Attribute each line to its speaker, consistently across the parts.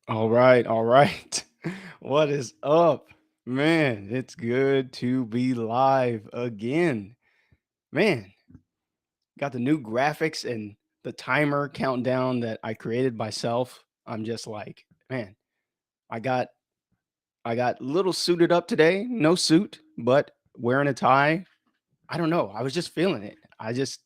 Speaker 1: All right, all right. What is up? Man, it's good to be live again. Man, got the new graphics and the timer countdown that I created myself. I'm just like, man, I got I got a little suited up today. No suit, but wearing a tie. I don't know. I was just feeling it. I just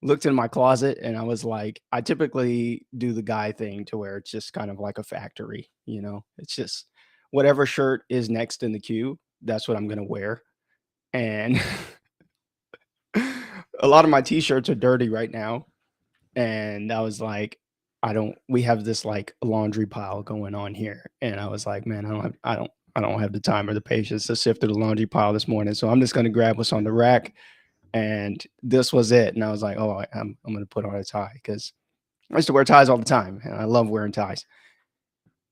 Speaker 1: looked in my closet and I was like, I typically do the guy thing to where it's just kind of like a factory, It's just whatever shirt is next in the queue, that's what I'm gonna wear. And a lot of my t-shirts are dirty right now. And I was like, we have this like laundry pile going on here. And I was like, man, I don't have the time or the patience to sift through the laundry pile this morning. So I'm just gonna grab what's on the rack. And this was it. And I was like, oh, I'm gonna put on a tie because I used to wear ties all the time, and I love wearing ties.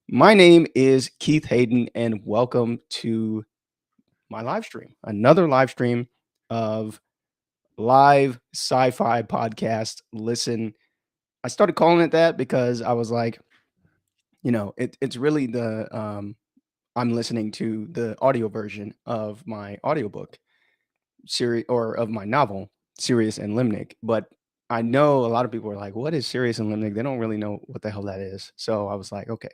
Speaker 1: My name is Keith Hayden, and welcome to my live stream. Another live stream of live sci-fi podcast. Listen, I started calling it that because I was like, it's really the I'm listening to the audio version of my audiobook series or of my novel, Cereus and Limnic. But I know a lot of people are like, what is Cereus and Limnic? They don't really know what the hell that is. So I was like, okay,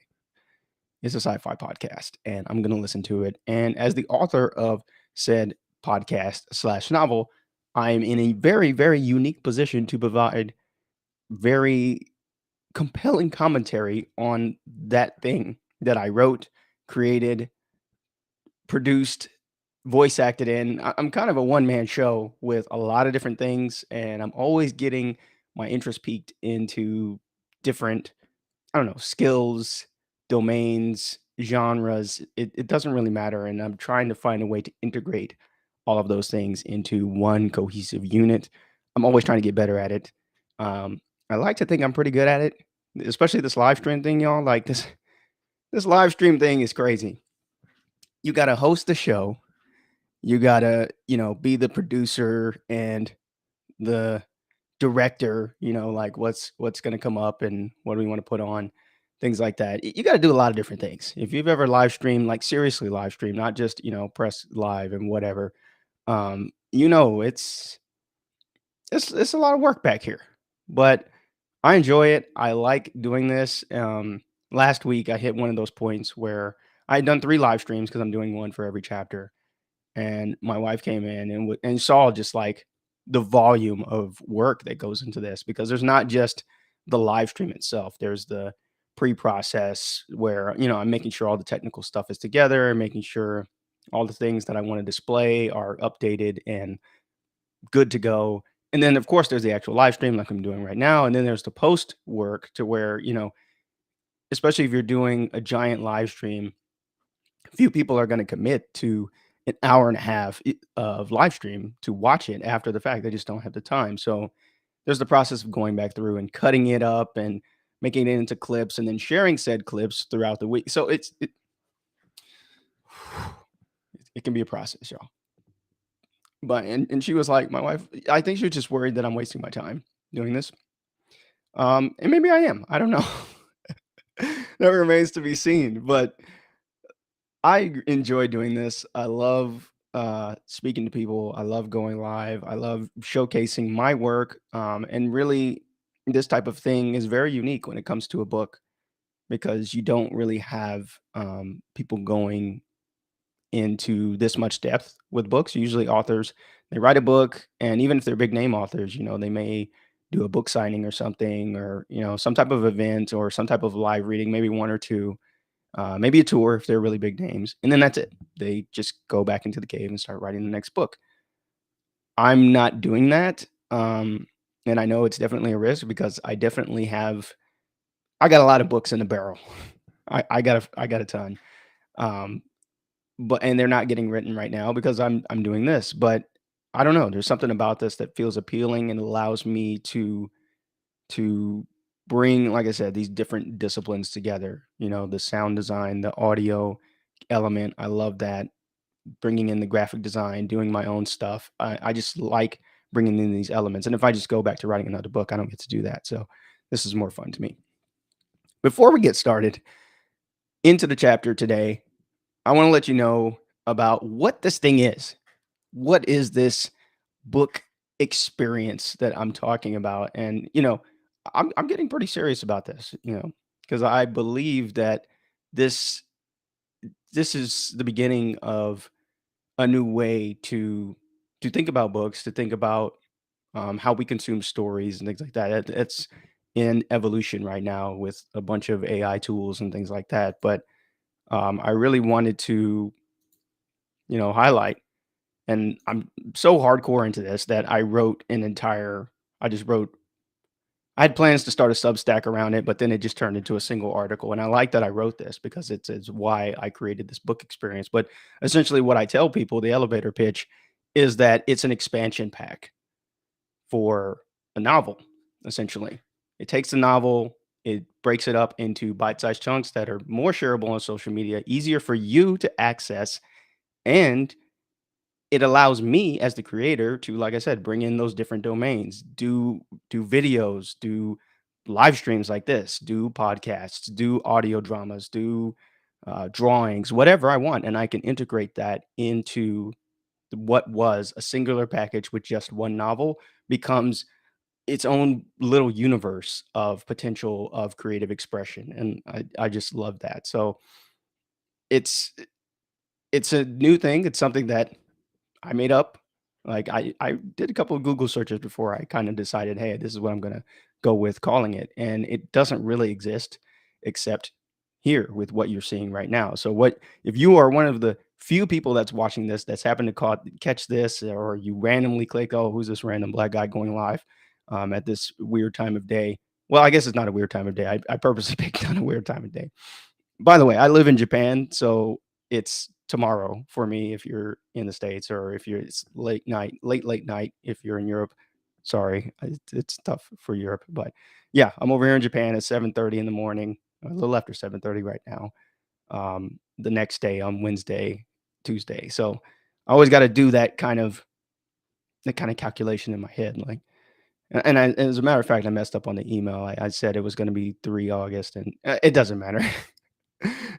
Speaker 1: it's a sci-fi podcast and I'm going to listen to it. And as the author of said podcast slash novel, I am in a very, very unique position to provide very compelling commentary on that thing that I wrote, created, produced, voice acted in. I'm kind of a one man show with a lot of different things, and I'm always getting my interest peaked into different, I don't know, skills, domains, genres. It doesn't really matter. And I'm trying to find a way to integrate all of those things into one cohesive unit. I'm always trying to get better at it. I like to think I'm pretty good at it, especially this live stream thing, y'all. Like this live stream thing is crazy. You got to host the show. You got to, be the producer and the director, like what's going to come up and what do we want to put on, things like that. You got to do a lot of different things. If you've ever live streamed, like seriously live stream, not just, press live and whatever, it's a lot of work back here. But I enjoy it. I like doing this. Last week I hit one of those points where I had done 3 live streams because I'm doing one for every chapter, and my wife came in and saw just like the volume of work that goes into this, because there's not just the live stream itself. There's the pre-process where, I'm making sure all the technical stuff is together, making sure all the things that I want to display are updated and good to go. And then of course there's the actual live stream like I'm doing right now. And then there's the post work to where, especially if you're doing a giant live stream, few people are going to commit to an hour and a half of live stream to watch it after the fact. They just don't have the time. So there's the process of going back through and cutting it up and making it into clips and then sharing said clips throughout the week. So it can be a process, y'all. But and she was like, my wife, I think she was just worried that I'm wasting my time doing this. And maybe I am. I don't know. That remains to be seen. But I enjoy doing this. I love speaking to people. I love going live. I love showcasing my work. And really, this type of thing is very unique when it comes to a book, because you don't really have people going into this much depth with books. Usually, authors, they write a book, and even if they're big name authors, they may do a book signing or something, or some type of event or some type of live reading, maybe one or two, maybe a tour if they're really big names, and then that's it. They just go back into the cave and start writing the next book. I'm not doing that, and I know it's definitely a risk because I got a lot of books in the barrel. I got a ton, um, but and they're not getting written right now because I'm doing this. But I don't know. There's something about this that feels appealing and allows me to bring, like I said, these different disciplines together. The sound design, the audio element. I love that. Bringing in the graphic design, doing my own stuff. I just like bringing in these elements. And if I just go back to writing another book, I don't get to do that. So this is more fun to me. Before we get started, into the chapter today, I want to let you know about what this thing is. What is this book experience that I'm talking about? And I'm getting pretty serious about this, because I believe that this this is the beginning of a new way to think about books, to think about how we consume stories and things like that. It's in evolution right now with a bunch of AI tools and things like that. But I really wanted to, highlight, and I'm so hardcore into this that I wrote an entire. I just wrote. I had plans to start a Substack around it, but then it just turned into a single article. And I like that I wrote this because it's why I created this book experience. But essentially, what I tell people, the elevator pitch, is that it's an expansion pack for a novel, essentially. It takes the novel, it breaks it up into bite-sized chunks that are more shareable on social media, easier for you to access, and it allows me as the creator to, like I said, bring in those different domains, do videos, do live streams like this, do podcasts, do audio dramas, do drawings, whatever I want, and I can integrate that into what was a singular package with just one novel becomes its own little universe of potential of creative expression, and I just love that. So it's it's a new thing. It's something that I made up. Like I did a couple of Google searches before I kind of decided, hey, this is what I'm gonna go with calling it, and it doesn't really exist except here with what you're seeing right now. So what if you are one of the few people that's watching this that's happened to catch this, or you randomly click, oh, who's this random black guy going live at this weird time of day? Well, I guess it's not a weird time of day. I purposely picked on a weird time of day. By the way, I live in Japan, so it's tomorrow for me if you're in the States, or if you're it's late night if you're in Europe. Sorry, it's tough for Europe, but yeah, I'm over here in Japan at 7:30 in the morning, a little after 7:30 right now. The next day on Wednesday, Tuesday. So I always got to do that kind of calculation in my head, like, and as a matter of fact, I messed up on the email. I said it was going to be 3 August, and it doesn't matter.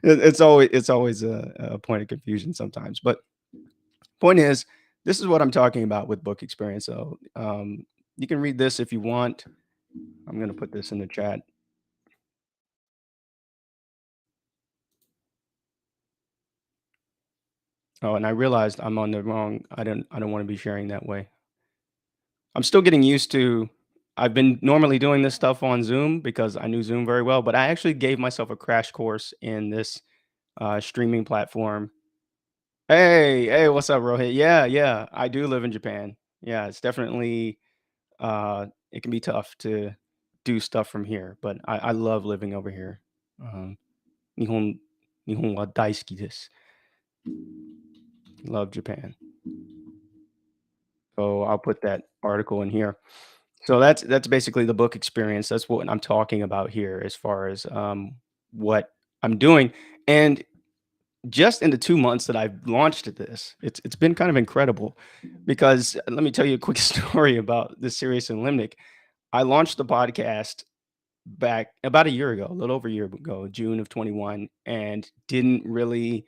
Speaker 1: It's always a point of confusion sometimes. But point is, this is what I'm talking about with book experience. So you can read this if you want. I'm gonna put this in the chat. Oh, and I realized I'm on the wrong. I don't want to be sharing that way. I'm still getting used to. I've been normally doing this stuff on Zoom because I knew Zoom very well, but I actually gave myself a crash course in this streaming platform. Hey, what's up, Rohit? Yeah, yeah, I do live in Japan. Yeah, it's definitely it can be tough to do stuff from here, but I love living over here. Um, 日本は大好きです. Love Japan. So I'll put that article in here. So that's basically the book experience. That's what I'm talking about here as far as what I'm doing. And just in the 2 months that I've launched this, it's been kind of incredible because let me tell you a quick story about the Cereus and Limnic. I launched the podcast back about a year ago, a little over a year ago, June of 21, and didn't really.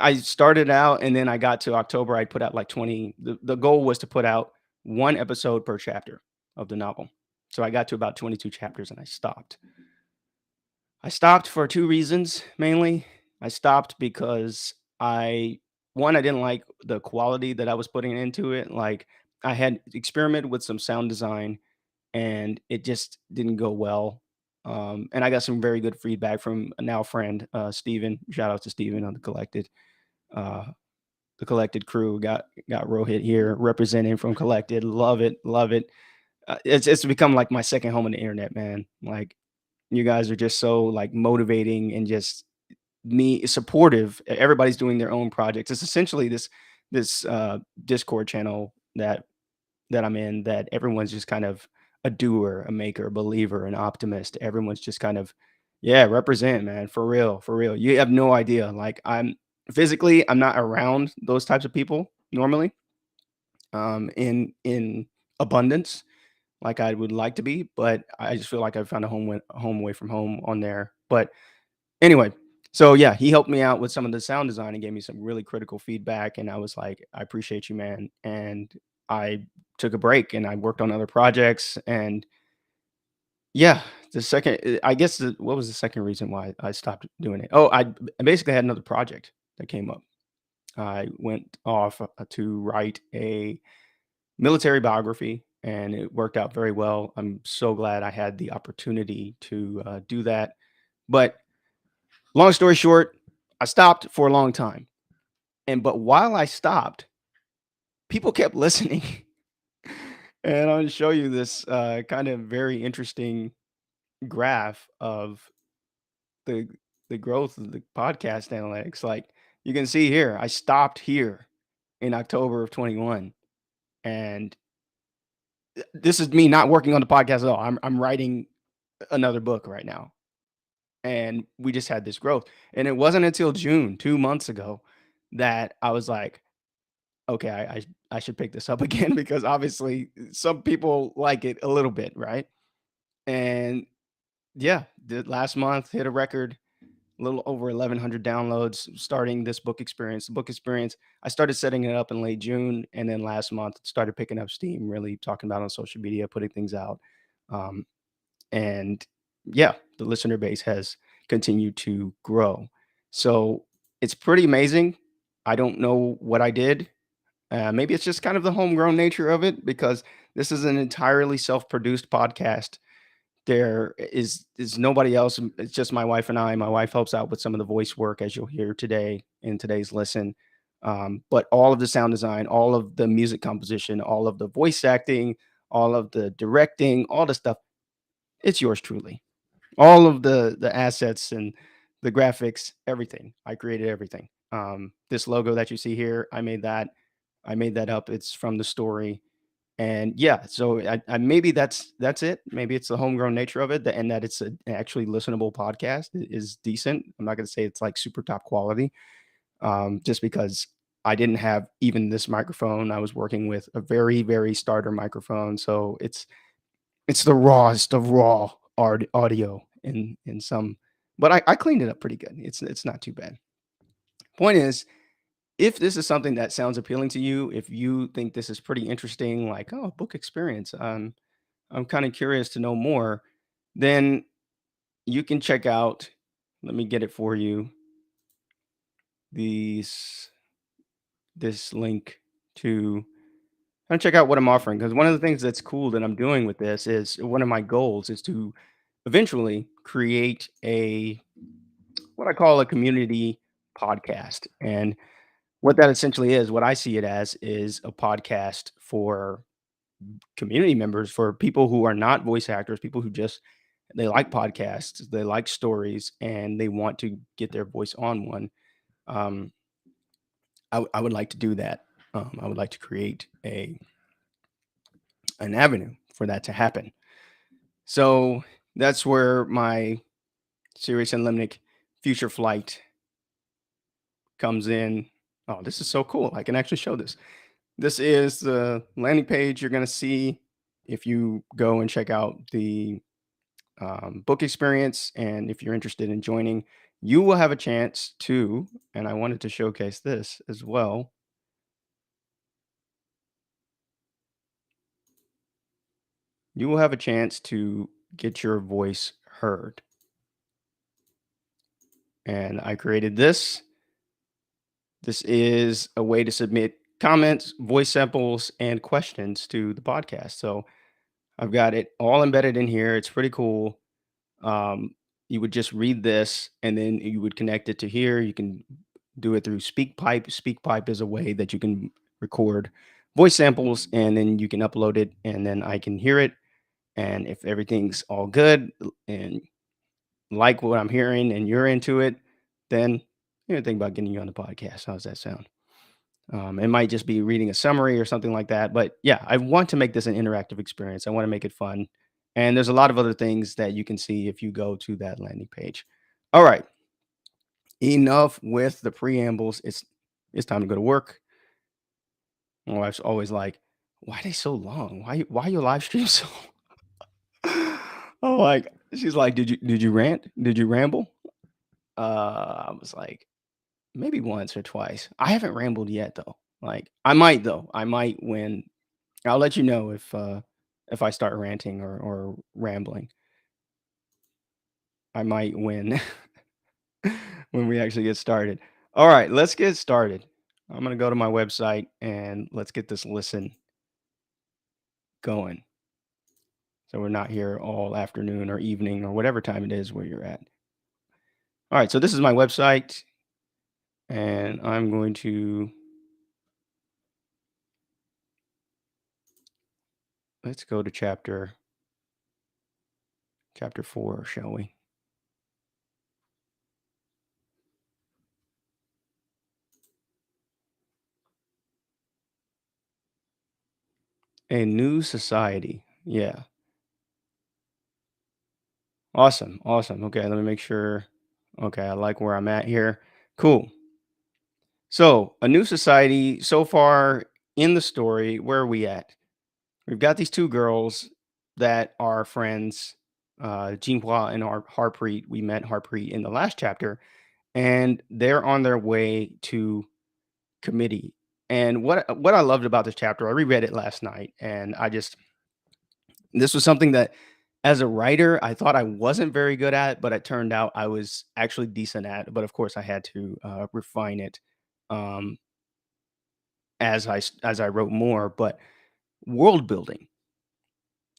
Speaker 1: I started out, and then I got to October. I put out like 20. The goal was to put out one episode per chapter of the novel. So I got to about 22 chapters, and I stopped. I stopped for two reasons mainly. I stopped because I didn't like the quality that I was putting into it. Like I had experimented with some sound design and it just didn't go well. And I got some very good feedback from a now friend, Steven. Shout out to Steven on uh, the collected crew. Got Rohit here representing from Collected. Love it, love it. It's become like my second home on the internet, man. Like you guys are just so like motivating and just me supportive. Everybody's doing their own projects. It's essentially this Discord channel that I'm in, that everyone's just kind of a doer, a maker, a believer, an optimist. Everyone's just kind of, yeah, represent, man, for real, for real. You have no idea. Like I'm not around those types of people normally, in abundance, like I would like to be, but I just feel like I found a home away from home on there. But Anyway, so yeah, he helped me out with some of the sound design and gave me some really critical feedback. And I was like, I appreciate you, man. And I took a break and I worked on other projects. And yeah, the second, I guess, what was the second reason why I stopped doing it? Oh, I basically had another project that came up. I went off to write a military biography, and it worked out very well. I'm so glad I had the opportunity to do that. But long story short, I stopped for a long time. But while I stopped, people kept listening. And I'll show you this kind of very interesting graph of the the growth of the podcast analytics. Like you can see here, I stopped here in October of 21. And this is me not working on the podcast at all. I'm writing another book right now. And we just had this growth. And it wasn't until June, 2 months ago, that I was like, okay, I should pick this up again because obviously some people like it a little bit, right? And yeah, the last month hit a record, a little over 1,100 downloads starting this book experience. The book experience, I started setting it up in late June, and then last month started picking up steam, really talking about it on social media, putting things out. Um, and yeah, the listener base has continued to grow. So it's pretty amazing. I don't know what I did. Maybe it's just kind of the homegrown nature of it because this is an entirely self-produced podcast. There is nobody else. It's just my wife and I. My wife helps out with some of the voice work, as you'll hear today in today's listen. But all of the sound design, all of the music composition, all of the voice acting, all of the directing, all the stuff, it's yours truly. All of the assets and the graphics, everything. I created everything. This logo that you see here, I made that. I made that up. It's from the story. And yeah, so I maybe that's it. Maybe it's the homegrown nature of it, and that it's an actually listenable podcast is decent. I'm not going to say it's like super top quality, just because I didn't have even this microphone. I was working with a very very starter microphone, so it's the rawest of raw audio in some. But I cleaned it up pretty good. It's not too bad. Point is, if this is something that sounds appealing to you, if you think this is pretty interesting, like, oh, book experience, I'm kind of curious to know more, then you can check out, let me get it for you, these this link to kind of check out what I'm offering. Because one of the things that's cool that I'm doing with this is one of my goals is to eventually create a what I call a community podcast. And what that essentially is, what I see it as, is a podcast for community members, for people who are not voice actors, people who just they like podcasts, they like stories, and they want to get their voice on one. Um, I would like to do that. I would like to create an avenue for that to happen. So that's where my Cereus Limnic FutureFlight comes in. Oh, this is so cool. I can actually show this. This is the landing page you're going to see if you go and check out the book experience. And if you're interested in joining, you will have a chance to, and I wanted to showcase this as well. You will have a chance to get your voice heard. And I created this. This is a way to submit comments, voice samples, and questions to the podcast. So I've got it all embedded in here. It's pretty cool. You would just read this and then you would connect it to here. You can do it through SpeakPipe. SpeakPipe is a way that you can record voice samples and then you can upload it and then I can hear it. And if everything's all good and like what I'm hearing and you're into it, then you know, think about getting you on the podcast. How's that sound? It might just be reading a summary or something like that. But yeah, I want to make this an interactive experience. I want to make it fun. And there's a lot of other things that you can see if you go to that landing page. All right. Enough with the preambles. It's time to go to work. My wife's always like, why are they so long? Why your live stream so oh like she's like, did you rant? Did you ramble? I was like, maybe once or twice. I haven't rambled yet though. Like I might though. I might when I'll let you know if I start ranting or rambling. I might when when we actually get started. All right, let's get started. I'm gonna go to my website and let's get this listen going. So we're not here all afternoon or evening or whatever time it is where you're at. All right, so this is my website, and I'm going to let's go to chapter 4, shall we? A new society. Yeah. Awesome. Awesome. Okay, let me make sure. Okay, I like where I'm at here. Cool. So, a new society so far in the story, where are we at? We've got these two girls that are friends, Jinhua and Harpreet. We met Harpreet in the last chapter, and they're on their way to committee. And what I loved about this chapter, I reread it last night, and this was something that as a writer, I thought I wasn't very good at, but it turned out I was actually decent at. But of course, I had to refine it um, as I wrote more. But world building,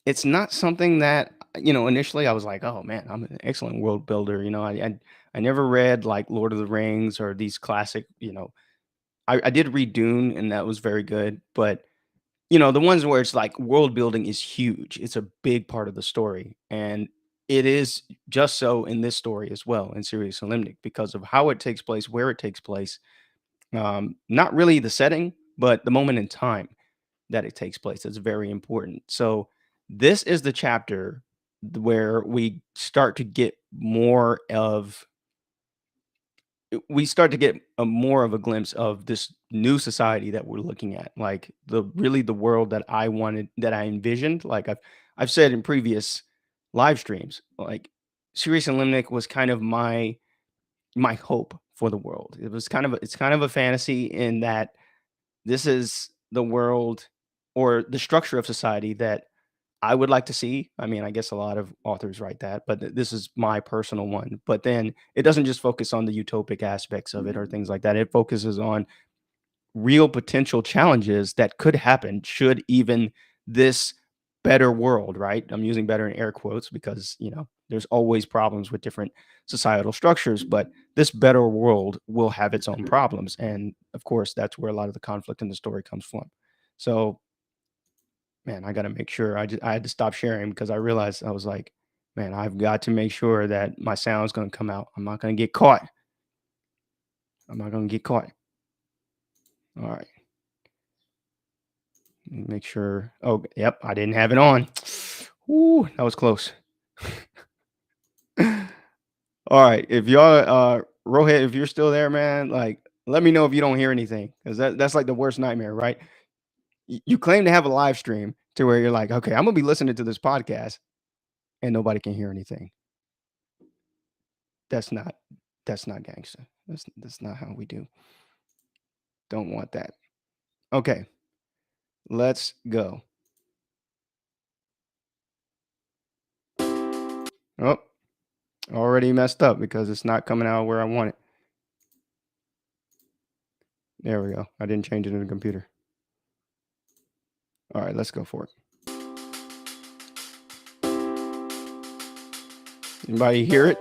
Speaker 1: it's not something that initially I was like, oh man, I'm an excellent world builder. I never read like Lord of the Rings or these classic. I did read Dune, and that was very good, but the ones where it's like world building is huge. It's a big part of the story. And it is just so in this story as well in Cereus Limnic because of how it takes place, where it takes place. Not really the setting, but the moment in time that it takes place. It's very important. So this is the chapter where we start to get a more of a glimpse of this new society that we're looking at, like the world that I envisioned. Like I've said in previous live streams, like Cereus and Limnic was kind of my hope for the world. It's kind of a fantasy in that this is the world or the structure of society that I would like to see. I mean, I guess a lot of authors write that, but this is my personal one. But then it doesn't just focus on the utopic aspects of it or things like that. It focuses on real potential challenges that could happen should even this better world, right? I'm using better in air quotes because, there's always problems with different societal structures, but this better world will have its own problems. And of course, that's where a lot of the conflict in the story comes from. So man, I got to make sure. I had to stop sharing because I realized I was like, man, I've got to make sure that my sound's going to come out. I'm not going to get caught. I'm not going to get caught. All right. Make sure. Oh, yep. I didn't have it on. Ooh, that was close. All right. If y'all, Rohit, if you're still there, man, like, let me know if you don't hear anything because that's like the worst nightmare, right? You claim to have a live stream to where you're like, okay, I'm going to be listening to this podcast and nobody can hear anything. That's not that's not gangster. That's not how we do. Don't want that. Okay, let's go. Oh, already messed up because it's not coming out where I want it. There we go. I didn't change it in the computer. All right, let's go for it. Anybody hear it?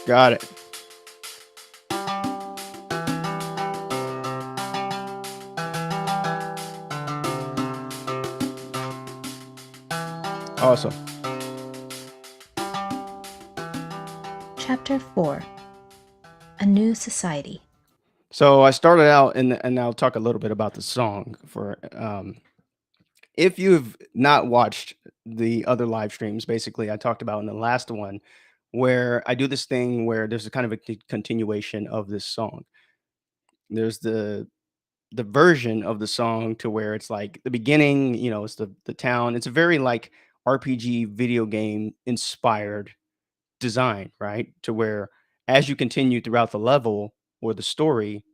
Speaker 1: Got it. Awesome.
Speaker 2: Chapter 4 A New Society.
Speaker 1: So I started out, and I'll talk a little bit about the song for if you've not watched the other live streams. Basically, I talked about in the last one where I do this thing where there's a kind of a continuation of this song. There's the version of the song to where it's like the beginning, it's the town. It's a very like RPG video game inspired design, right? To where as you continue throughout the level or the story,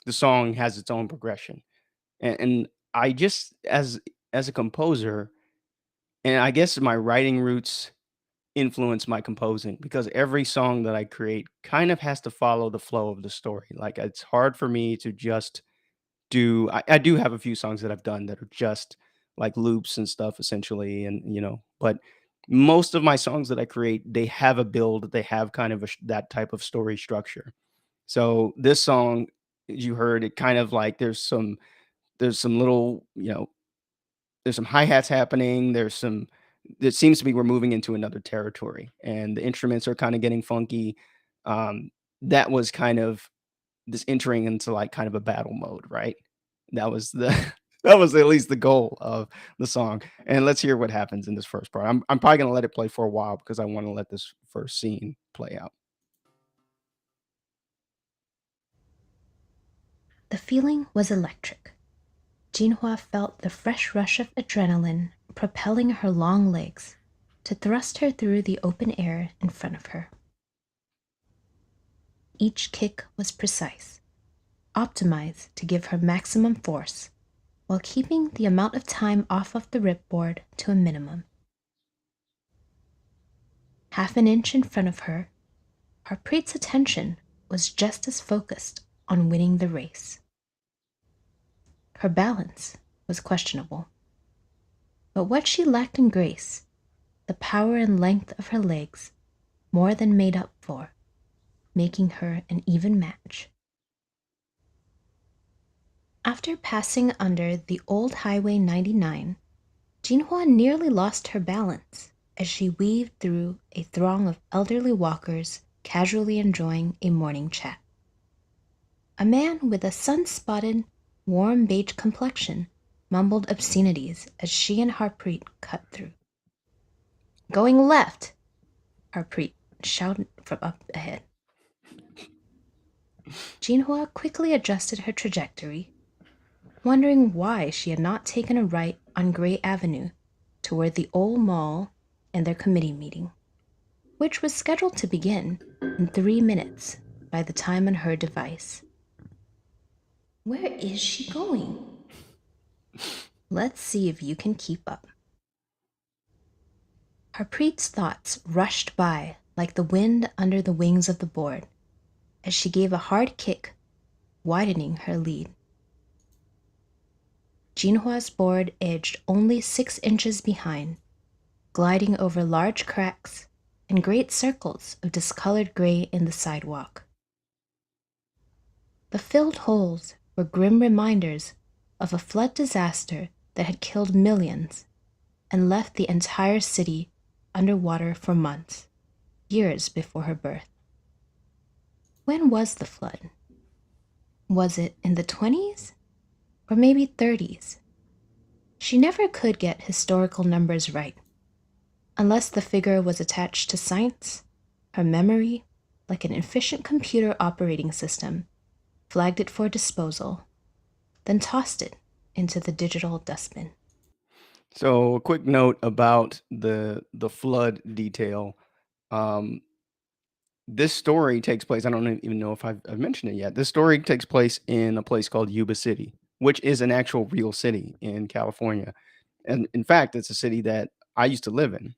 Speaker 1: the song has its own progression. And I just as a composer, and I guess my writing roots influence my composing because every song that I create kind of has to follow the flow of the story. Like it's hard for me to just I do have a few songs that I've done that are just like loops and stuff essentially, and but most of my songs that I create, they have a build, they have kind of that type of story structure. So this song, you heard it kind of like there's some little, there's some hi-hats happening, there's some it seems to be we're moving into another territory and the instruments are kind of getting funky. Um, that was kind of this entering into like kind of a battle mode, right? That was the that was at least the goal of the song. And let's hear what happens in this first part. I'm probably gonna let it play for a while because I want to let this first scene play out.
Speaker 2: The feeling was electric. Jinhua felt the fresh rush of adrenaline propelling her long legs to thrust her through the open air in front of her. Each kick was precise, optimized to give her maximum force, while keeping the amount of time off of the ripboard to a minimum. Half an inch in front of her, Harpreet's attention was just as focused on winning the race. Her balance was questionable, but what she lacked in grace, the power and length of her legs more than made up for, making her an even match. After passing under the old Highway 99, Jinhua nearly lost her balance as she weaved through a throng of elderly walkers casually enjoying a morning chat. A man with a sun-spotted, warm beige complexion mumbled obscenities as she and Harpreet cut through. "Going left!" Harpreet shouted from up ahead. Jinhua quickly adjusted her trajectory, wondering why she had not taken a right on Gray Avenue toward the old mall and their committee meeting, which was scheduled to begin in 3 minutes by the time on her device. Where is she going? Let's see if you can keep up. Harpreet's thoughts rushed by like the wind under the wings of the board as she gave a hard kick, widening her lead. Jinhua's board edged only 6 inches behind, gliding over large cracks and great circles of discolored gray in the sidewalk. The filled holes were grim reminders of a flood disaster that had killed millions and left the entire city underwater for months, years before her birth. When was the flood? Was it in the 20s? Or maybe 30s? She never could get historical numbers right. Unless the figure was attached to science, her memory, like an efficient computer operating system, flagged it for disposal, then tossed it into the digital dustbin.
Speaker 1: So a quick note about the flood detail. Um, this story takes place. I don't even know if I've mentioned it yet. This story takes place in a place called Yuba City, which is an actual real city in California. And in fact, it's a city that I used to live in.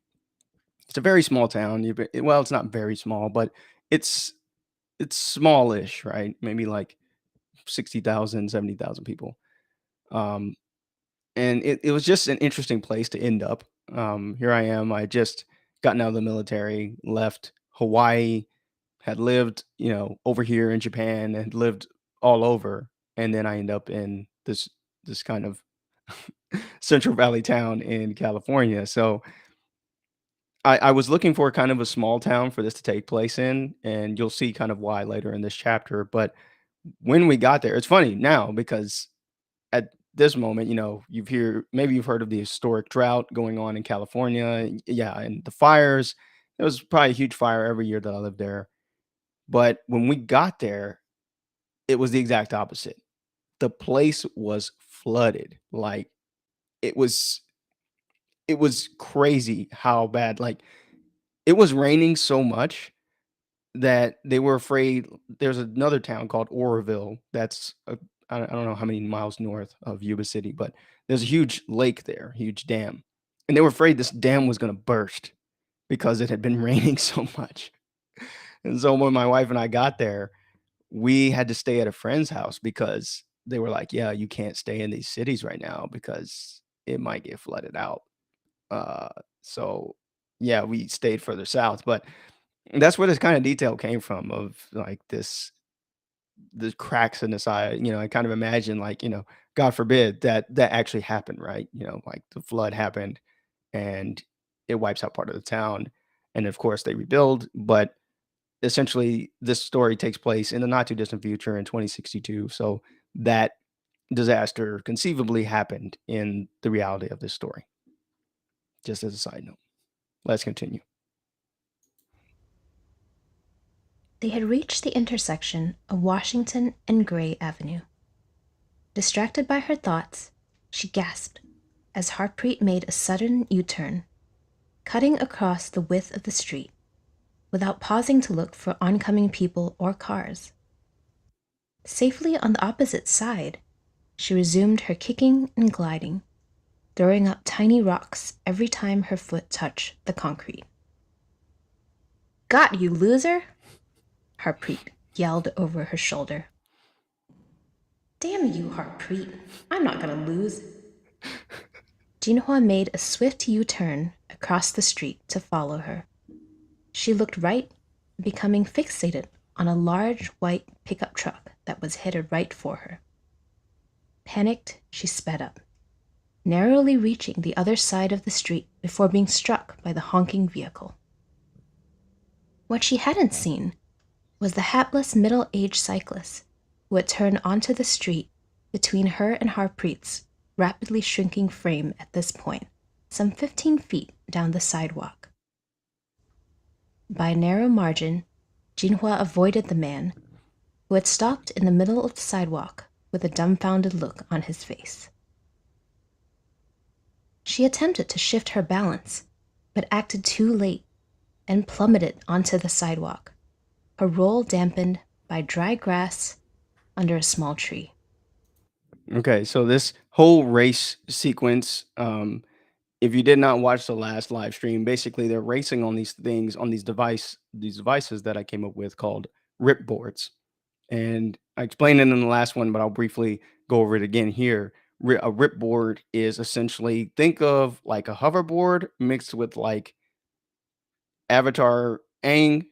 Speaker 1: It's a very small town. Well, it's not very small, but it's it's smallish, right? Maybe like 60,000, 70,000 people. Um, and it was just an interesting place to end up. Here I am. I just gotten out of the military, left Hawaii, had lived, over here in Japan, and lived all over, and then I end up in this kind of Central Valley town in California. So I was looking for kind of a small town for this to take place in, and you'll see kind of why later in this chapter. But when we got there, it's funny now because at this moment, maybe you've heard of the historic drought going on in California. Yeah, and the fires. There was probably a huge fire every year that I lived there. But when we got there, it was the exact opposite. The place was flooded. Like it was it was crazy how bad. Like it was raining so much that they were afraid. There's another town called Oroville that's I don't know how many miles north of Yuba City, but there's a huge lake there, huge dam, and they were afraid this dam was going to burst because it had been raining so much. And so when my wife and I got there, we had to stay at a friend's house because they were like, "Yeah, you can't stay in these cities right now because it might get flooded out." Uh, so yeah, we stayed further south, but that's where this kind of detail came from of like the cracks in the side. I kind of imagine like, God forbid that actually happened, right? Like the flood happened and it wipes out part of the town. And of course they rebuild, but essentially this story takes place in the not too distant future in 2062. So that disaster conceivably happened in the reality of this story. Just as a side note. Let's continue.
Speaker 2: They had reached the intersection of Washington and Gray Avenue. Distracted by her thoughts, she gasped as Harpreet made a sudden U-turn, cutting across the width of the street, without pausing to look for oncoming people or cars. Safely on the opposite side, she resumed her kicking and gliding, throwing up tiny rocks every time her foot touched the concrete. "Got you, loser!" Harpreet yelled over her shoulder. "Damn you, Harpreet. I'm not gonna lose." Jinhua made a swift U-turn across the street to follow her. She looked right, becoming fixated on a large white pickup truck that was headed right for her. Panicked, she sped up, narrowly reaching the other side of the street before being struck by the honking vehicle. What she hadn't seen was the hapless middle-aged cyclist who had turned onto the street between her and Harpreet's rapidly shrinking frame at this point, some 15 feet down the sidewalk. By a narrow margin, Jinhua avoided the man, who had stopped in the middle of the sidewalk with a dumbfounded look on his face. She attempted to shift her balance, but acted too late and plummeted onto the sidewalk, her roll dampened by dry grass under a small tree.
Speaker 1: Okay, so this whole race sequence, if you did not watch the last live stream, basically they're racing on these things on these devices that I came up with called ripboards. And I explained it in the last one, but I'll briefly go over it again here. A ripboard is essentially, think of like a hoverboard mixed with like Avatar Aang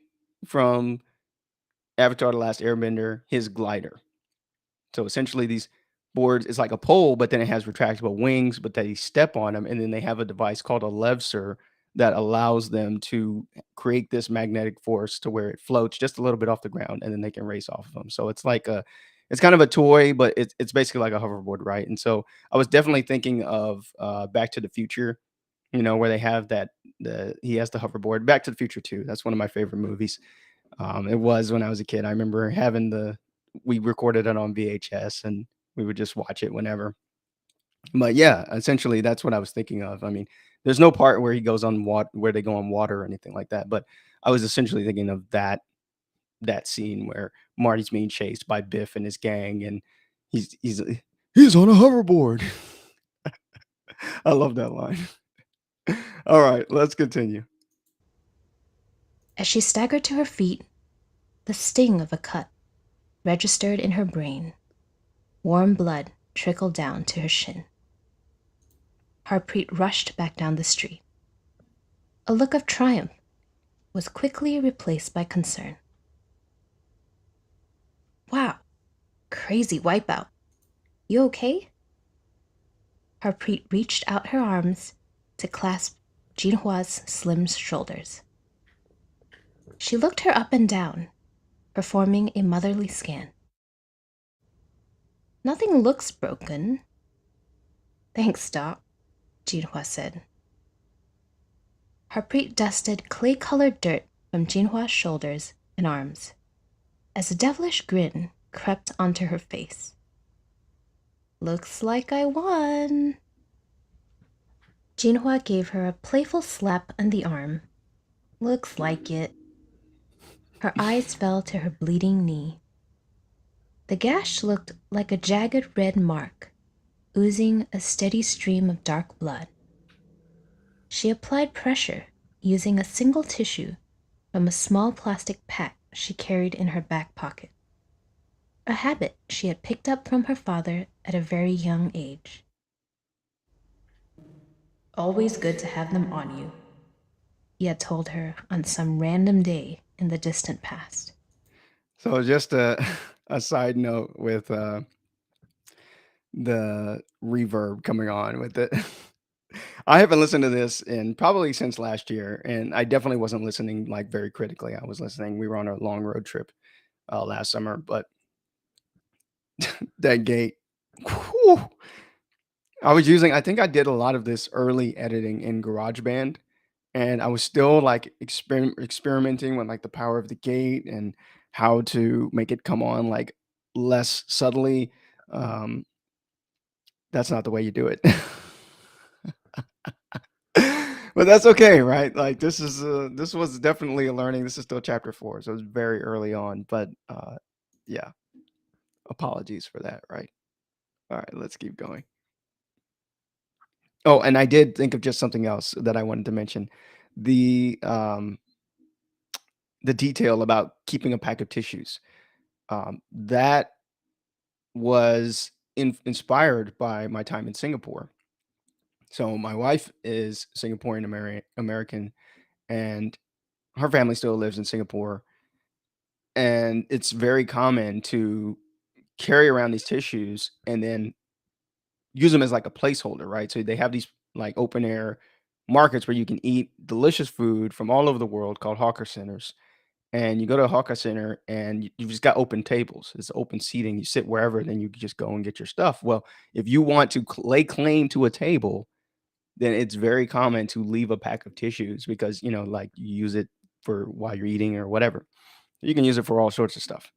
Speaker 1: from Avatar: The Last Airbender, his glider. So essentially, these boards is like a pole, but then it has retractable wings, but they step on them, and then they have a device called a levser that allows them to create this magnetic force to where it floats just a little bit off the ground, and then they can race off of them. So it's kind of a toy, but it's basically like a hoverboard, right? And so I was definitely thinking of Back to the Future, where they have he has the hoverboard. Back to the Future 2. That's one of my favorite movies. It was when I was a kid. I remember we recorded it on VHS and we would just watch it whenever. But yeah, essentially that's what I was thinking of. I mean, there's no part where he goes on water, where they go on water or anything like that. But I was essentially thinking of that scene where Marty's being chased by Biff and his gang, and he's on a hoverboard. I love that line. All right, let's continue.
Speaker 2: As she staggered to her feet, the sting of a cut registered in her brain. Warm blood trickled down to her shin. Harpreet rushed back down the street. A look of triumph was quickly replaced by concern. "Wow, crazy wipeout. You okay?" Harpreet reached out her arms to clasp Jinhua's slim shoulders. She looked her up and down, performing a motherly scan. "Nothing looks broken." "Thanks, Doc," Jinhua said. Harpreet dusted clay-colored dirt from Jinhua's shoulders and arms, as a devilish grin crept onto her face. "Looks like I won." Jinhua gave her a playful slap on the arm Looks like it. Her eyes fell to her bleeding knee. The gash looked like a jagged red mark, oozing a steady stream of dark blood. She applied pressure using a single tissue from a small plastic pack she carried in her back pocket, a habit she had picked up from her father at a very young age. Always good to have them on you, he had told her on some random day in the distant past.
Speaker 1: So just a side note with the reverb coming on with it. I haven't listened to this in probably since last year, and I definitely wasn't listening like very critically. I was listening. We were on a long road trip last summer, but that gate, whew, I was using. I think I did a lot of this early editing in GarageBand, and I was still like experimenting with like the power of the gate and how to make it come on like less subtly. Um, that's not the way you do it. But that's okay, right? Like this was definitely a learning. This is still chapter 4, so it's very early on. But yeah, apologies for that, right? All right, let's keep going. Oh, and I did think of just something else that I wanted to mention. The um the detail about keeping a pack of tissues. That was inspired by my time in Singapore. So my wife is Singaporean American, and her family still lives in Singapore. And it's very common to carry around these tissues and then use them as like a placeholder, right? So they have these like open air markets where you can eat delicious food from all over the world called hawker centers. And you go to a hawker center and you've just got open tables. It's open seating. You sit wherever, then you can just go and get your stuff. Well, if you want to lay claim to a table, then it's very common to leave a pack of tissues because, like you use it for while you're eating or whatever. You can use it for all sorts of stuff.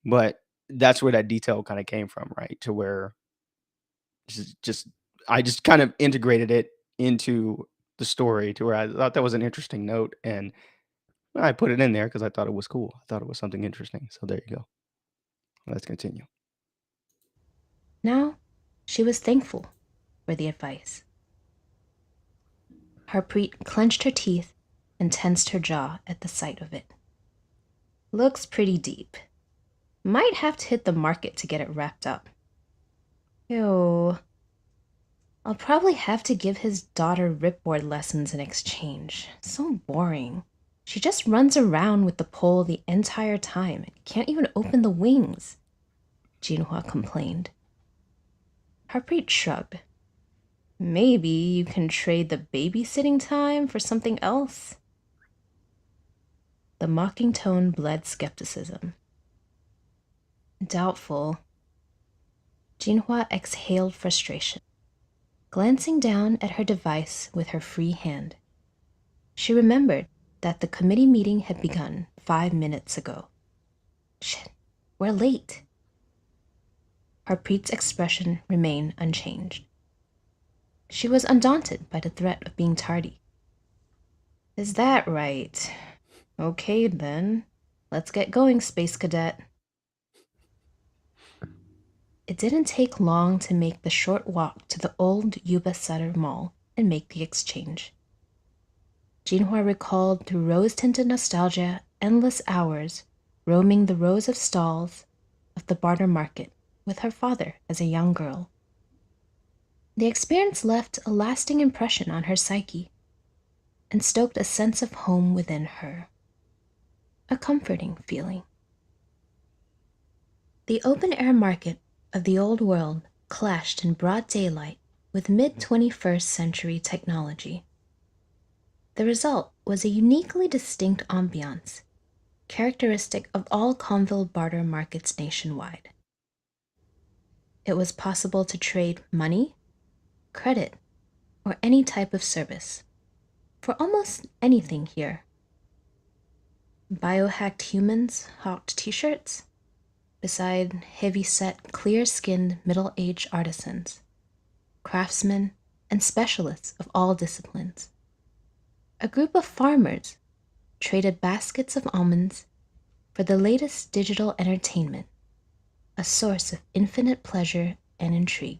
Speaker 1: But that's where that detail kind of came from, right? To where just I just kind of integrated it into the story to where I thought that was an interesting note, and I put it in there because I thought it was cool. I thought it was something interesting. So there you go. Let's continue.
Speaker 2: Now, she was thankful for the advice. Harpreet clenched her teeth and tensed her jaw at the sight of it. Looks pretty deep. Might have to hit the market to get it wrapped up. Ew. I'll probably have to give his daughter ripboard lessons in exchange. So boring. She just runs around with the pole the entire time and can't even open the wings, Jinhua complained. Harpreet shrugged. Maybe you can trade the babysitting time for something else? The mocking tone bled skepticism. Doubtful. Jinhua exhaled frustration, glancing down at her device with her free hand. She remembered that the committee meeting had begun 5 minutes ago. Shit, we're late. Harpreet's expression remained unchanged. She was undaunted by the threat of being tardy. Is that right? Okay then, let's get going, Space Cadet. It didn't take long to make the short walk to the old Yuba Sutter Mall and make the exchange. Jinhua recalled through rose-tinted nostalgia endless hours roaming the rows of stalls of the barter market with her father as a young girl. The experience left a lasting impression on her psyche and stoked a sense of home within her. A comforting feeling. The open-air market of the old world clashed in broad daylight with mid-21st century technology. The result was a uniquely distinct ambiance, characteristic of all Comvil barter markets nationwide. It was possible to trade money, credit, or any type of service for almost anything here. Biohacked humans hawked t-shirts beside heavy-set, clear-skinned middle-aged artisans, craftsmen, and specialists of all disciplines. A group of farmers traded baskets of almonds for the latest digital entertainment, a source of infinite pleasure and intrigue.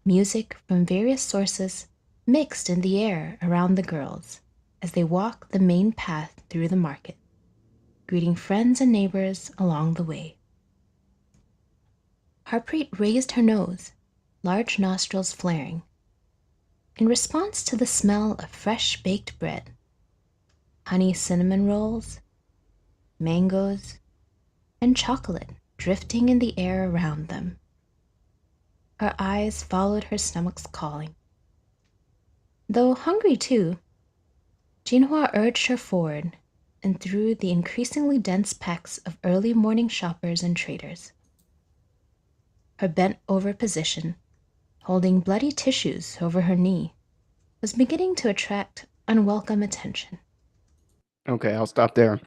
Speaker 2: Music from various sources mixed in the air around the girls as they walk the main path through the market, greeting friends and neighbors along the way. Harpreet raised her nose, large nostrils flaring, in response to the smell of fresh baked bread, honey cinnamon rolls, mangoes, and chocolate drifting in the air around them. Her eyes followed her stomach's calling. Though hungry too, Jinhua urged her forward and through the increasingly dense packs of early morning shoppers and traders. Her bent-over position, holding bloody tissues over her knee, was beginning to attract unwelcome attention.
Speaker 1: Okay, I'll stop there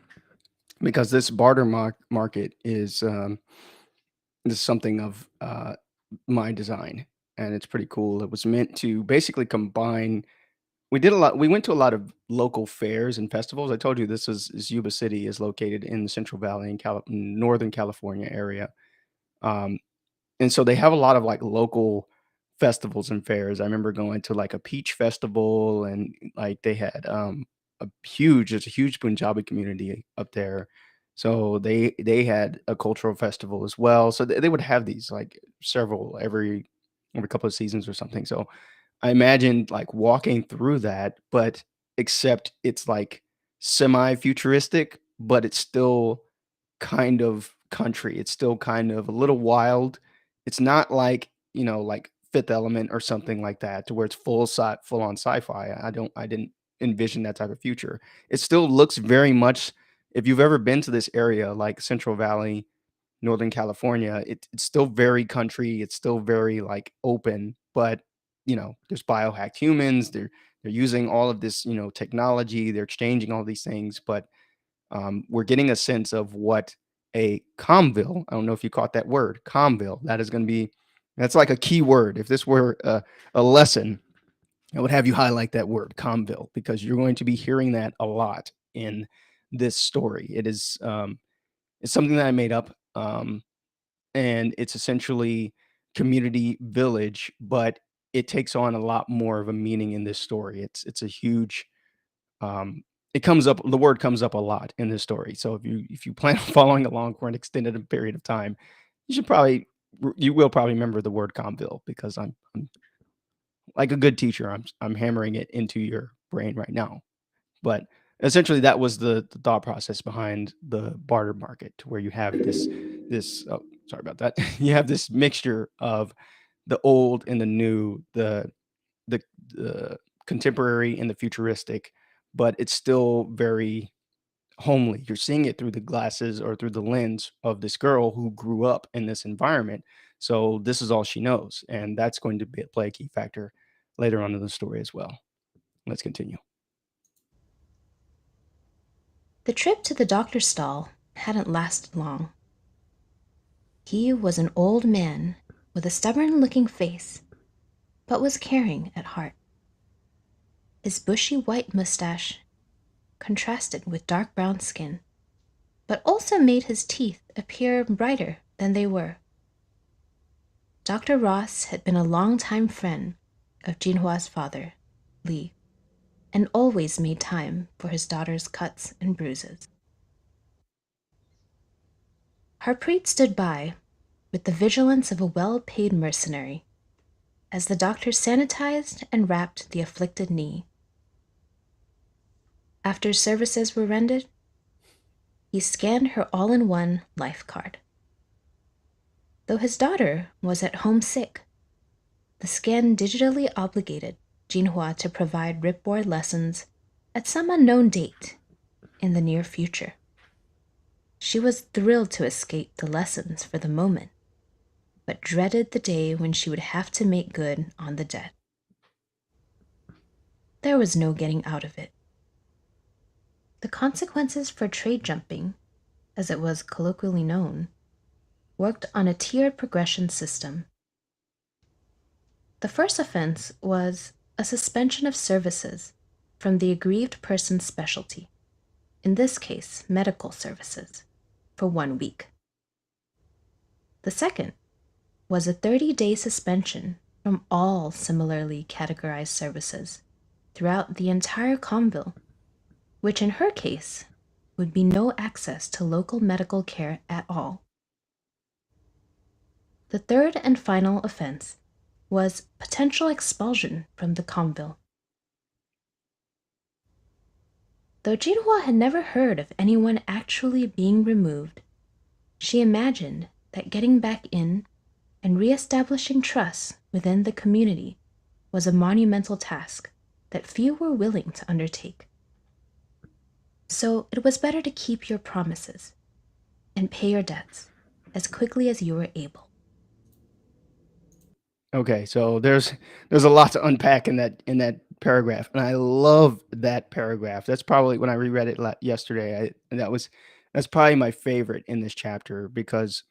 Speaker 1: because this barter market is something of my design, and it's pretty cool. It was meant to basically combine. We did a lot. We went to a lot of local fairs and festivals. I told you this is Yuba City is located in the Central Valley in Northern California area. Um, and so they have a lot of like local festivals and fairs. I remember going to like a peach festival, and like they had it's a huge Punjabi community up there. So they had a cultural festival as well. So they would have these like several every couple of seasons or something. So I imagined like walking through that, but except it's like semi-futuristic, but it's still kind of country. It's still kind of a little wild. It's not like, like Fifth Element or something like that to where it's full on sci-fi. I didn't envision that type of future. It still looks very much, if you've ever been to this area like Central Valley, Northern California, it's still very country. It's still very like open, but there's biohacked humans. They're using all of this, technology. They're exchanging all these things, but we're getting a sense of what a Comvil. I don't know if you caught that word, Comvil. That's like a key word. If this were a lesson, I would have you highlight that word, Comvil, because you're going to be hearing that a lot in this story. It's something that I made up. And it's essentially community village, but it takes on a lot more of a meaning in this story. It's a huge um it comes up the word comes up a lot in this story. So if you plan on following along for an extended period of time, you will probably remember the word Comville because I'm like a good teacher. I'm hammering it into your brain right now. But essentially, that was the thought process behind the barter market, to where you have this. Oh, sorry about that. You have this mixture of the old and the new, the the contemporary and the futuristic, but it's still very homely. You're seeing it through the glasses or through the lens of this girl who grew up in this environment. So this is all she knows, and that's going to play a key factor later on in the story as well. Let's continue.
Speaker 2: The trip to the doctor's stall hadn't lasted long. He was an old man with a stubborn-looking face, but was caring at heart. His bushy white mustache contrasted with dark brown skin, but also made his teeth appear brighter than they were. Dr. Ross had been a longtime friend of Jinhua's father, Li, and always made time for his daughter's cuts and bruises. Harpreet stood by with the vigilance of a well-paid mercenary as the doctor sanitized and wrapped the afflicted knee. After services were rendered, he scanned her all-in-one life card. Though his daughter was at home sick, the scan digitally obligated Jinhua to provide ripboard lessons at some unknown date in the near future. She was thrilled to escape the lessons for the moment, but dreaded the day when she would have to make good on the debt. There was no getting out of it. The consequences for trade jumping, as it was colloquially known, worked on a tiered progression system. The first offense was a suspension of services from the aggrieved person's specialty, in this case, medical services, for 1 week. The second was a 30-day suspension from all similarly categorized services throughout the entire Comvil, which in her case would be no access to local medical care at all. The third and final offense was potential expulsion from the Comvil. Though Jinhua had never heard of anyone actually being removed, she imagined that getting back in and re-establishing trust within the community was a monumental task that few were willing to undertake. So it was better to keep your promises and pay your debts as quickly as you were able.
Speaker 1: Okay, so there's a lot to unpack in that paragraph, and I love that paragraph. That's probably when I reread it yesterday. That's probably my favorite in this chapter because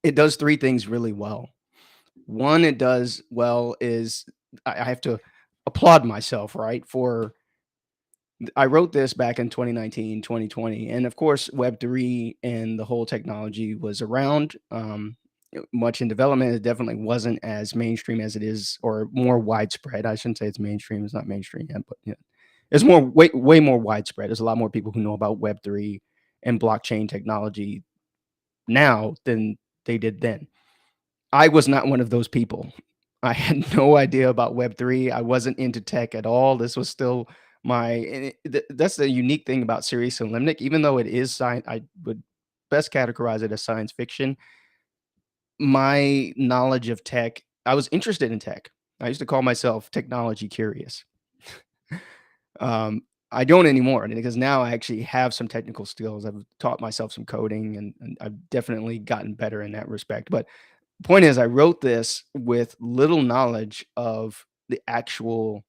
Speaker 1: it does three things really well. One, it does well is I have to applaud myself, right? I wrote this back in 2019, 2020, and of course, Web3 and the whole technology was around, much in development. It definitely wasn't as mainstream as it is, or more widespread. I shouldn't say it's mainstream. It's not mainstream yet, but yeah, it's way more widespread. There's a lot more people who know about Web3 and blockchain technology now than they did then. I was not one of those people. I had no idea about Web3. I wasn't into tech at all. This was still that's the unique thing about Cereus Limnic. Even though it is science, I would best categorize it as science fiction. My knowledge of tech, I was interested in tech. I used to call myself technology curious. I don't anymore because now I actually have some technical skills. I've taught myself some coding and I've definitely gotten better in that respect. But point is, I wrote this with little knowledge of the actual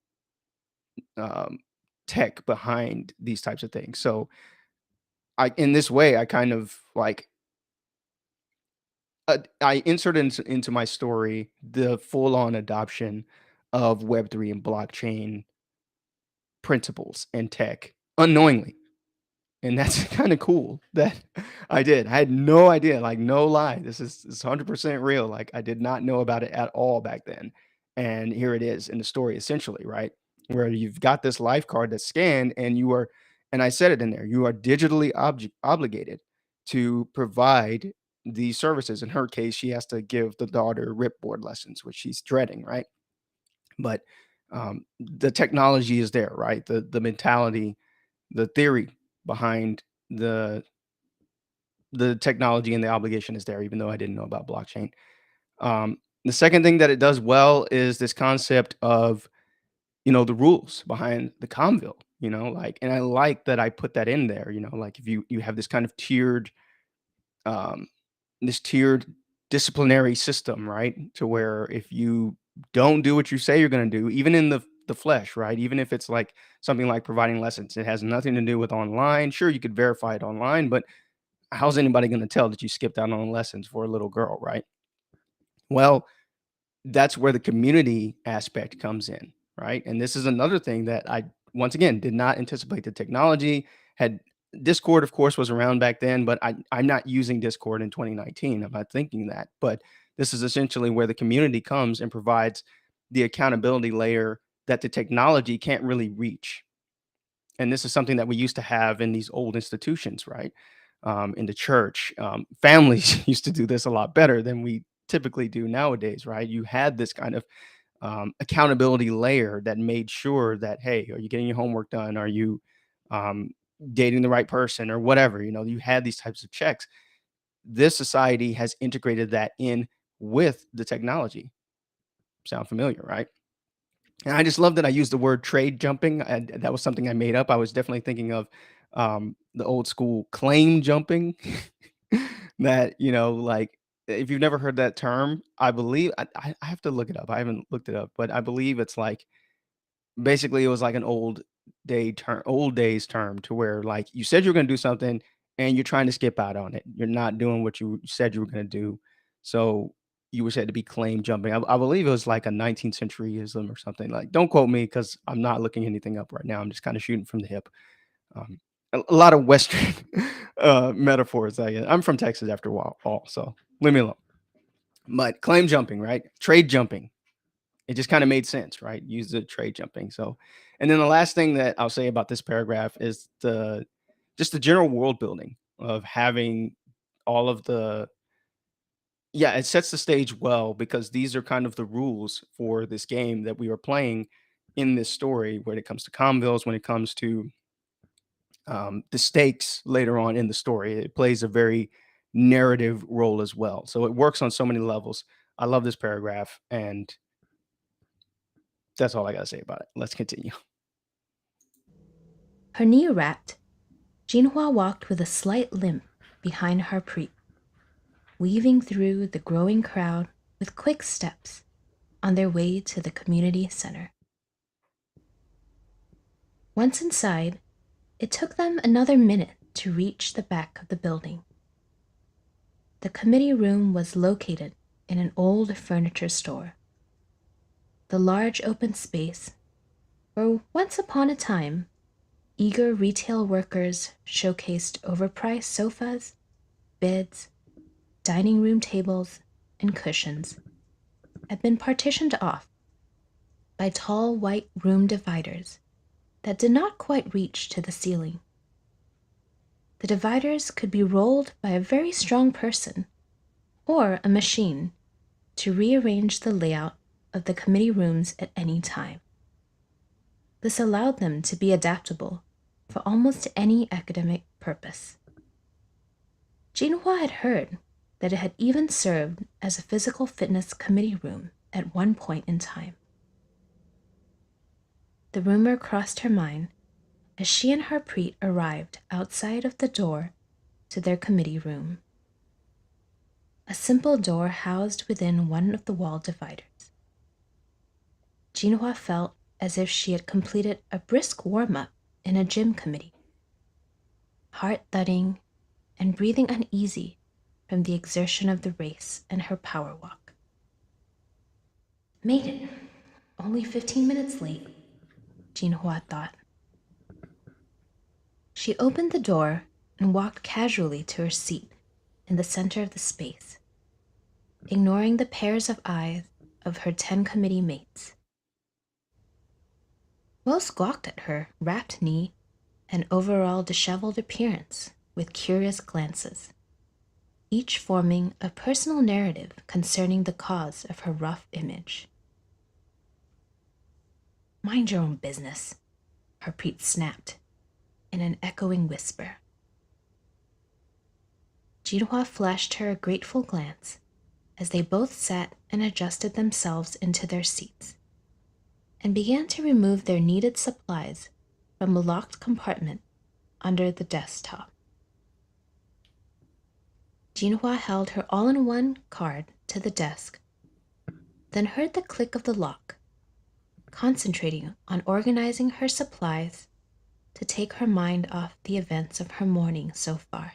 Speaker 1: um, tech behind these types of things. So in this way, I kind of like I inserted into my story the full on adoption of Web3 and blockchain principles and tech unknowingly. And that's kind of cool that I did. I had no idea, like no lie. This is 100% real. Like I did not know about it at all back then. And here it is in the story essentially, right? Where you've got this life card that's scanned and and I said it in there, you are digitally obligated to provide these services. In her case, she has to give the daughter ripboard lessons, which she's dreading, right? But the technology is there, right? The mentality, the theory behind the technology and the obligation is there, even though I didn't know about blockchain. The second thing that it does well is this concept of, the rules behind the Comvil, like, and I like that I put that in there, like if you have this kind of um, tiered disciplinary system, right? To where if you don't do what you say you're going to do, even in the flesh, right? Even if it's like something like providing lessons, it has nothing to do with online. Sure, you could verify it online, but how's anybody going to tell that you skipped out on lessons for a little girl, right? Well, that's where the community aspect comes in, right? And this is another thing that I once again did not anticipate. The technology had Discord, of course, was around back then, but I'm not using Discord in 2019. I'm not thinking that. But this is essentially where the community comes and provides the accountability layer that the technology can't really reach. And this is something that we used to have in these old institutions, right? In the church, families used to do this a lot better than we typically do nowadays, right? You had this kind of accountability layer that made sure that, hey, are you getting your homework done? Are you um, dating the right person or whatever? You had these types of checks. This society has integrated that in with the technology. Sound familiar, right? And I just love that I used the word trade jumping. And that was something I made up. I was definitely thinking of the old school claim jumping. That, like if you've never heard that term, I believe I have to look it up. I haven't looked it up, but I believe it's like basically it was like an old days term to where like you said you're going to do something and you're trying to skip out on it. You're not doing what you said you were going to do. So you were said to be claim jumping. I believe it was like a 19th centuryism or something. Like, don't quote me because I'm not looking anything up right now. I'm just kind of shooting from the hip. Um, a lot of Western metaphors. I'm from Texas after a while, all so leave me alone. But claim jumping, right? Trade jumping. It just kind of made sense, right? Use the trade jumping. So, and then the last thing that I'll say about this paragraph is the general world building of having all of the yeah, it sets the stage well because these are kind of the rules for this game that we are playing in this story when it comes to Comvils, when it comes to the stakes later on in the story. It plays a very narrative role as well. So it works on so many levels. I love this paragraph, and that's all I got to say about it. Let's continue.
Speaker 2: Her knee wrapped, Jinhua walked with a slight limp behind Harpreet, weaving through the growing crowd with quick steps on their way to the community center. Once inside, it took them another minute to reach the back of the building. The committee room was located in an old furniture store. The large open space where once upon a time, eager retail workers showcased overpriced sofas, beds, dining room tables, and cushions, had been partitioned off by tall white room dividers that did not quite reach to the ceiling. The dividers could be rolled by a very strong person or a machine to rearrange the layout of the committee rooms at any time. This allowed them to be adaptable for almost any academic purpose. Jinhua had heard that it had even served as a physical fitness committee room at one point in time. The rumor crossed her mind as she and Harpreet arrived outside of the door to their committee room. A simple door housed within one of the wall dividers. Jinhua felt as if she had completed a brisk warm-up in a gym committee, heart thudding and breathing uneasy from the exertion of the race and her power walk. Made it. Only 15 minutes late, Jinhua thought. She opened the door and walked casually to her seat in the center of the space, ignoring the pairs of eyes of her 10 committee mates. Most gawked at her wrapped knee and overall disheveled appearance with curious glances, each forming a personal narrative concerning the cause of her rough image. Mind your own business, Harpreet snapped in an echoing whisper. Jinhua flashed her a grateful glance as they both sat and adjusted themselves into their seats and began to remove their needed supplies from a locked compartment under the desktop. Jinhua held her all-in-one card to the desk, then heard the click of the lock, concentrating on organizing her supplies to take her mind off the events of her morning so far.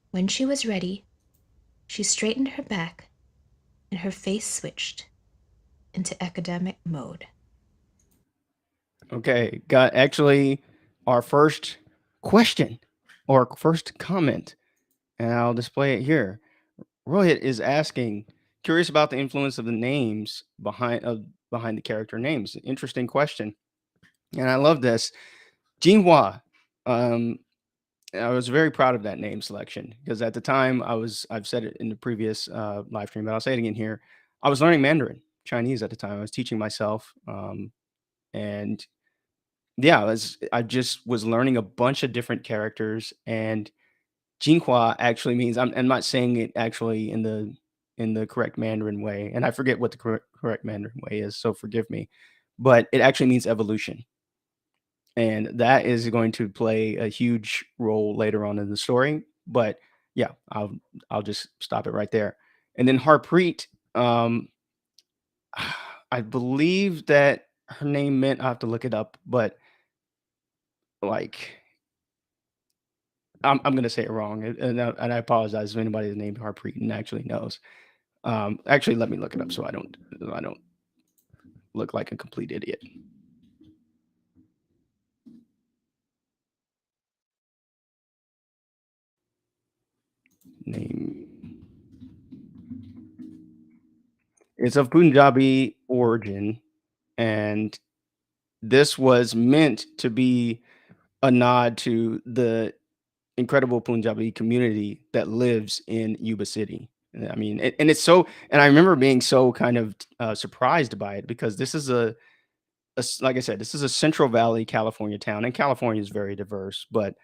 Speaker 2: When she was ready, she straightened her back and her face switched into academic mode.
Speaker 1: Okay, got actually our first question or first comment, and I'll display it here. Rohit is asking, curious about the influence of the names behind the character names. Interesting question, and I love this. Jinhua. I was very proud of that name selection because at the time I've said it in the previous live stream, but I'll say it again here. I was learning Mandarin Chinese at the time. I was teaching myself, and yeah, I just was learning a bunch of different characters, and Jinhua actually means I'm not saying it actually in the correct Mandarin way, and I forget what the correct Mandarin way is, so forgive me, but it actually means evolution, and that is going to play a huge role later on in the story. But yeah, I'll just stop it right there. And then Harpreet, I believe that her name meant I have to look it up, but like I'm gonna say it wrong, and I apologize if anybody named Harpreet and actually knows. Actually, let me look it up so I don't look like a complete idiot. Name. It's of Punjabi origin, and this was meant to be a nod to the incredible Punjabi community that lives in Yuba City. I mean, and it's so, and I remember being so kind of surprised by it because this is like I said, this is a Central Valley, California town, and California is very diverse. But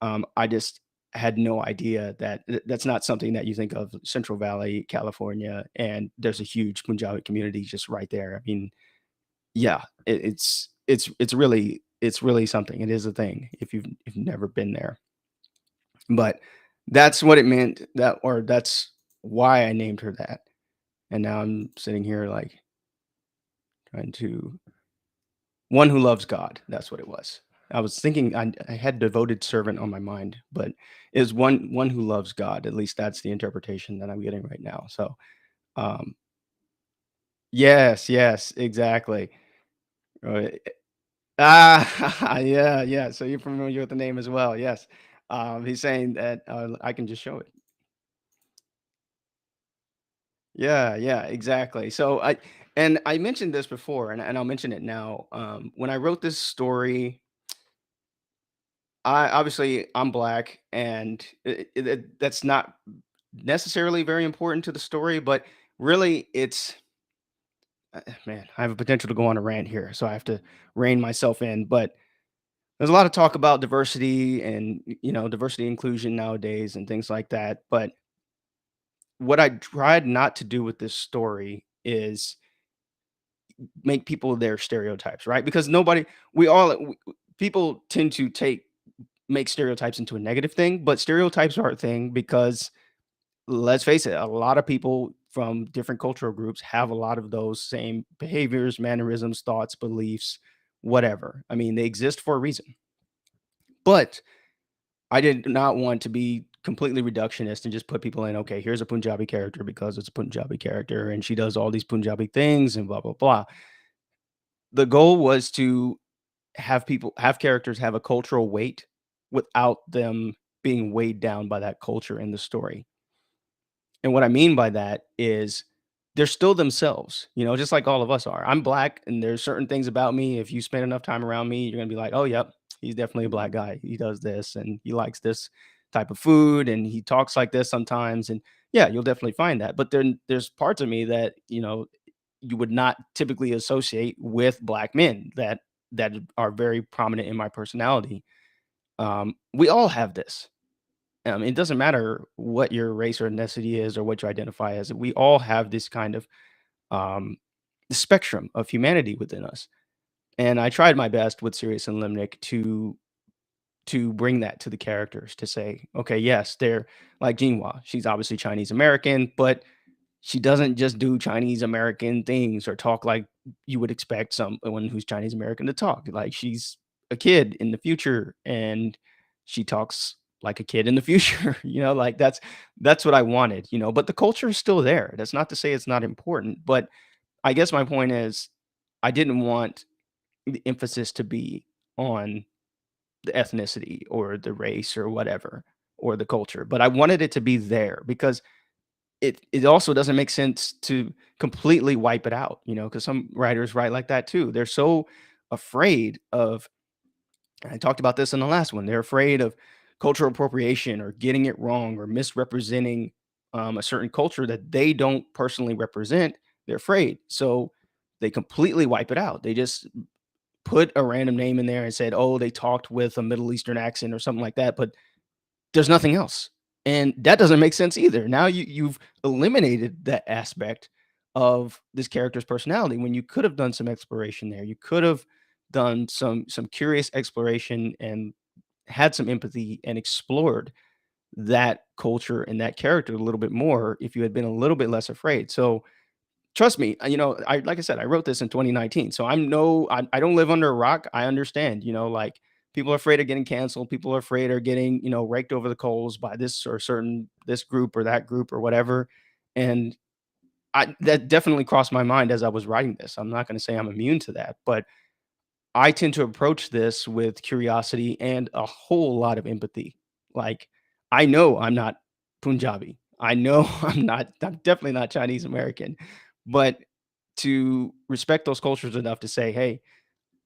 Speaker 1: I just had no idea that that's not something that you think of Central Valley, California, and there's a huge Punjabi community just right there. I mean, yeah, it's really something. It is a thing if you've never been there. But that's what it meant, that's why I named her that. And now I'm sitting here like trying to one who loves God. That's what it was. I was thinking I had devoted servant on my mind, but is one who loves God. At least that's the interpretation that I'm getting right now. So, um, yes, yes, exactly. Right. Ah, yeah, yeah. So you're familiar with the name as well. Yes. He's saying that I can just show it. Yeah, yeah, exactly. So I mentioned this before, and I'll mention it now. When I wrote this story, I'm black, and that's not necessarily very important to the story, but really, it's man, I have a potential to go on a rant here, so I have to rein myself in. But there's a lot of talk about diversity and diversity inclusion nowadays and things like that. But what I tried not to do with this story is make people their stereotypes, right? Because nobody, we all, people tend to make stereotypes into a negative thing, but stereotypes are a thing because let's face it, a lot of people from different cultural groups have a lot of those same behaviors, mannerisms, thoughts, beliefs, whatever. I mean, they exist for a reason. But I did not want to be completely reductionist and just put people in, okay, here's a Punjabi character because it's a Punjabi character and she does all these Punjabi things and blah, blah, blah. The goal was to have characters have a cultural weight without them being weighed down by that culture in the story. And what I mean by that is they're still themselves, just like all of us are. I'm black and there's certain things about me. If you spend enough time around me, you're gonna be like, oh yep, he's definitely a black guy. He does this and he likes this type of food and he talks like this sometimes. And yeah, you'll definitely find that. But then there's parts of me that, you would not typically associate with black men that are very prominent in my personality. We all have this. It doesn't matter what your race or ethnicity is or what you identify as. We all have this kind of um, spectrum of humanity within us. And I tried my best with Cereus and Limnic to bring that to the characters to say, okay, yes, they're like Jinhua. She's obviously Chinese American, but she doesn't just do Chinese American things or talk like you would expect someone who's Chinese American to talk. Like she's a kid in the future and she talks like a kid in the future, like that's what I wanted, but the culture is still there. That's not to say it's not important, but I guess my point is I didn't want the emphasis to be on the ethnicity or the race or whatever or the culture, but I wanted it to be there because it also doesn't make sense to completely wipe it out, because some writers write like that too. They're so afraid of, and I talked about this in the last one, they're afraid of cultural appropriation or getting it wrong or misrepresenting a certain culture that they don't personally represent. They're afraid. So they completely wipe it out. They just put a random name in there and said, oh, they talked with a Middle Eastern accent or something like that. But there's nothing else. And that doesn't make sense either. Now you've eliminated that aspect of this character's personality when you could have done some exploration there. You could have done some curious exploration and had some empathy and explored that culture and that character a little bit more if you had been a little bit less afraid. So trust me, I like I said, I wrote this in 2019. So I don't live under a rock. I understand, like People are afraid of getting canceled. People are afraid of getting, raked over the coals by this group or that group or whatever. And that definitely crossed my mind as I was writing this. I'm not going to say I'm immune to that, but I tend to approach this with curiosity and a whole lot of empathy. Like, I know I'm not Punjabi. I know I'm definitely not Chinese American, but to respect those cultures enough to say, hey,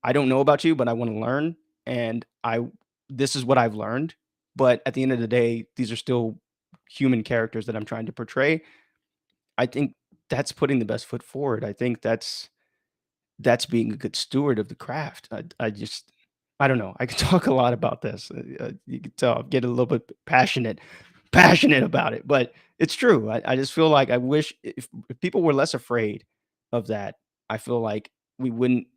Speaker 1: I don't know about you, but I want to learn. And this is what I've learned. But at the end of the day, these are still human characters that I'm trying to portray. I think that's putting the best foot forward. I think that's being a good steward of the craft. I don't know. I could talk a lot about this. You can tell I'm getting a little bit passionate about it, but it's true. I just feel like I wish if people were less afraid of that, I feel like we wouldn't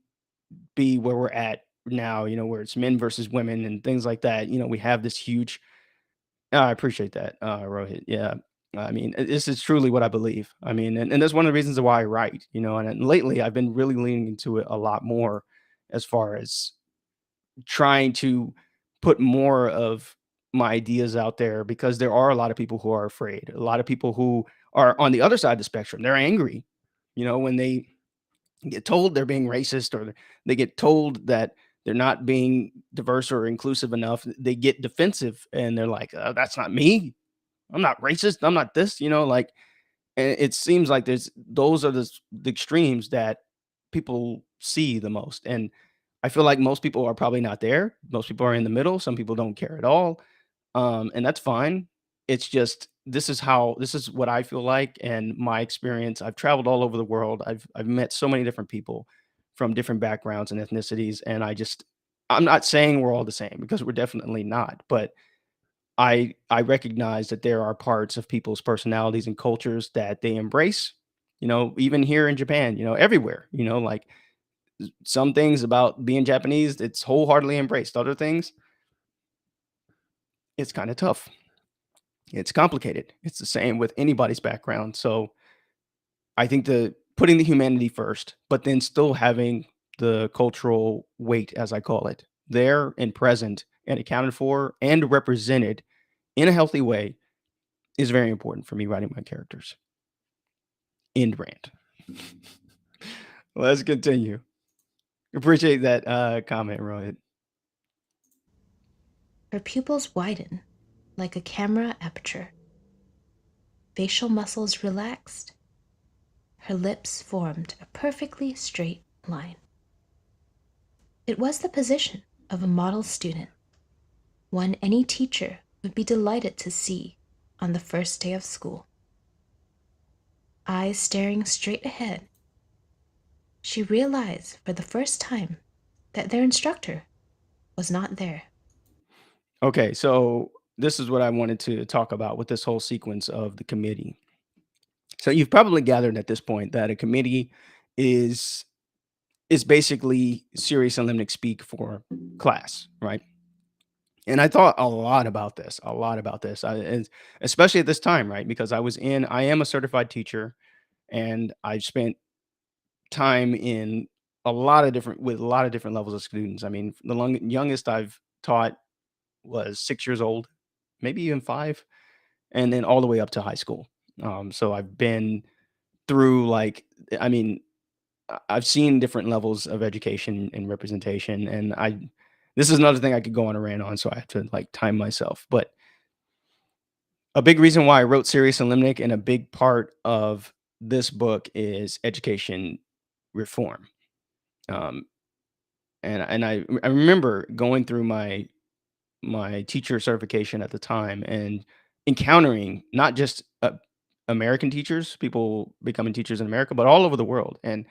Speaker 1: be where we're at now, where it's men versus women and things like that. We have this huge. I appreciate that, Rohit. Yeah. I mean, this is truly what I believe. I mean, and that's one of the reasons why I write, and lately I've been really leaning into it a lot more as far as trying to put more of my ideas out there because there are a lot of people who are afraid, a lot of people who are on the other side of the spectrum. They're angry, when they get told they're being racist or they get told that they're not being diverse or inclusive enough. They get defensive and they're like, that's not me. I'm not racist. I'm not this, like, and it seems like those are the extremes that people see the most. And I feel like most people are probably not there. Most people are in the middle. Some people don't care at all. And that's fine. It's just this is what I feel like and my experience. I've traveled all over the world. I've met so many different people from different backgrounds and ethnicities. And I'm not saying we're all the same because we're definitely not, but I recognize that there are parts of people's personalities and cultures that they embrace, even here in Japan, everywhere, like some things about being Japanese, it's wholeheartedly embraced. Other things, it's kind of tough. It's complicated. It's the same with anybody's background. So I think the putting the humanity first, but then still having the cultural weight, as I call it, there and present and accounted for and represented in a healthy way is very important for me writing my characters. End rant. Let's continue. Appreciate that comment, Rohit.
Speaker 2: Her pupils widen like a camera aperture. Facial muscles relaxed. Her lips formed a perfectly straight line. It was the position of a model student, one any teacher would be delighted to see on the first day of school. Eyes staring straight ahead, she realized for the first time that their instructor was not there.
Speaker 1: Okay, so this is what I wanted to talk about with this whole sequence of the committee. So you've probably gathered at this point that a committee is is basically Cereus Limnic speak for class, right? And I thought a lot about this, especially at this time, right? Because I am a certified teacher, and I've spent time in with a lot of different levels of students. I mean, youngest I've taught was 6 years old, maybe even five, and then all the way up to high school. So I've been through I mean, I've seen different levels of education and representation, and this is another thing I could go on a rant on, so I have to time myself. But a big reason why I wrote Cereus Limnic and a big part of this book is education reform. Um, and I remember going through my teacher certification at the time and encountering not just American teachers, people becoming teachers in America, but all over the world. And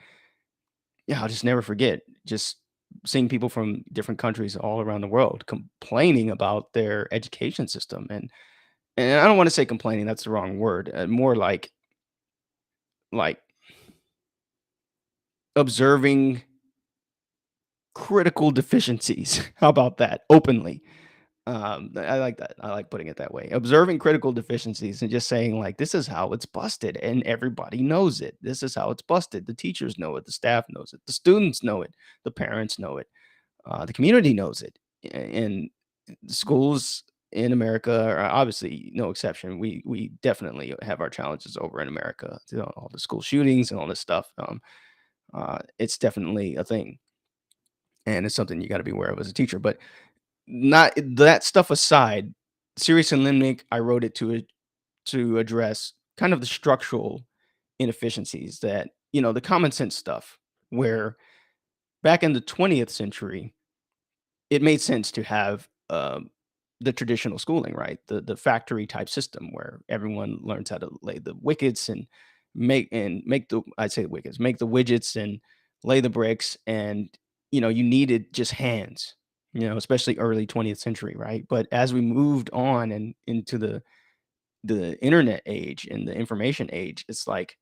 Speaker 1: yeah, I'll just never forget just seeing people from different countries all around the world complaining about their education system. And I don't want to say complaining, that's the wrong word. More like observing critical deficiencies. How about that? Openly. I like that. I like putting it that way. Observing critical deficiencies and just saying this is how it's busted, and everybody knows it. This is how it's busted. The teachers know it. The staff knows it. The students know it. The parents know it. The community knows it. And schools in America are obviously no exception. We definitely have our challenges over in America. You know, all the school shootings and all this stuff. It's definitely a thing, and it's something you got to be aware of as a teacher. But not that stuff aside, Cereus and Limnic, I wrote it to address kind of the structural inefficiencies that, the common sense stuff, where back in the 20th century, it made sense to have the traditional schooling, right? The factory type system where everyone learns how to lay the wickets and make the I'd say wickets, make the widgets and lay the bricks, and you needed just hands, especially early 20th century, right? But as we moved on and into the internet age and the information age, it's like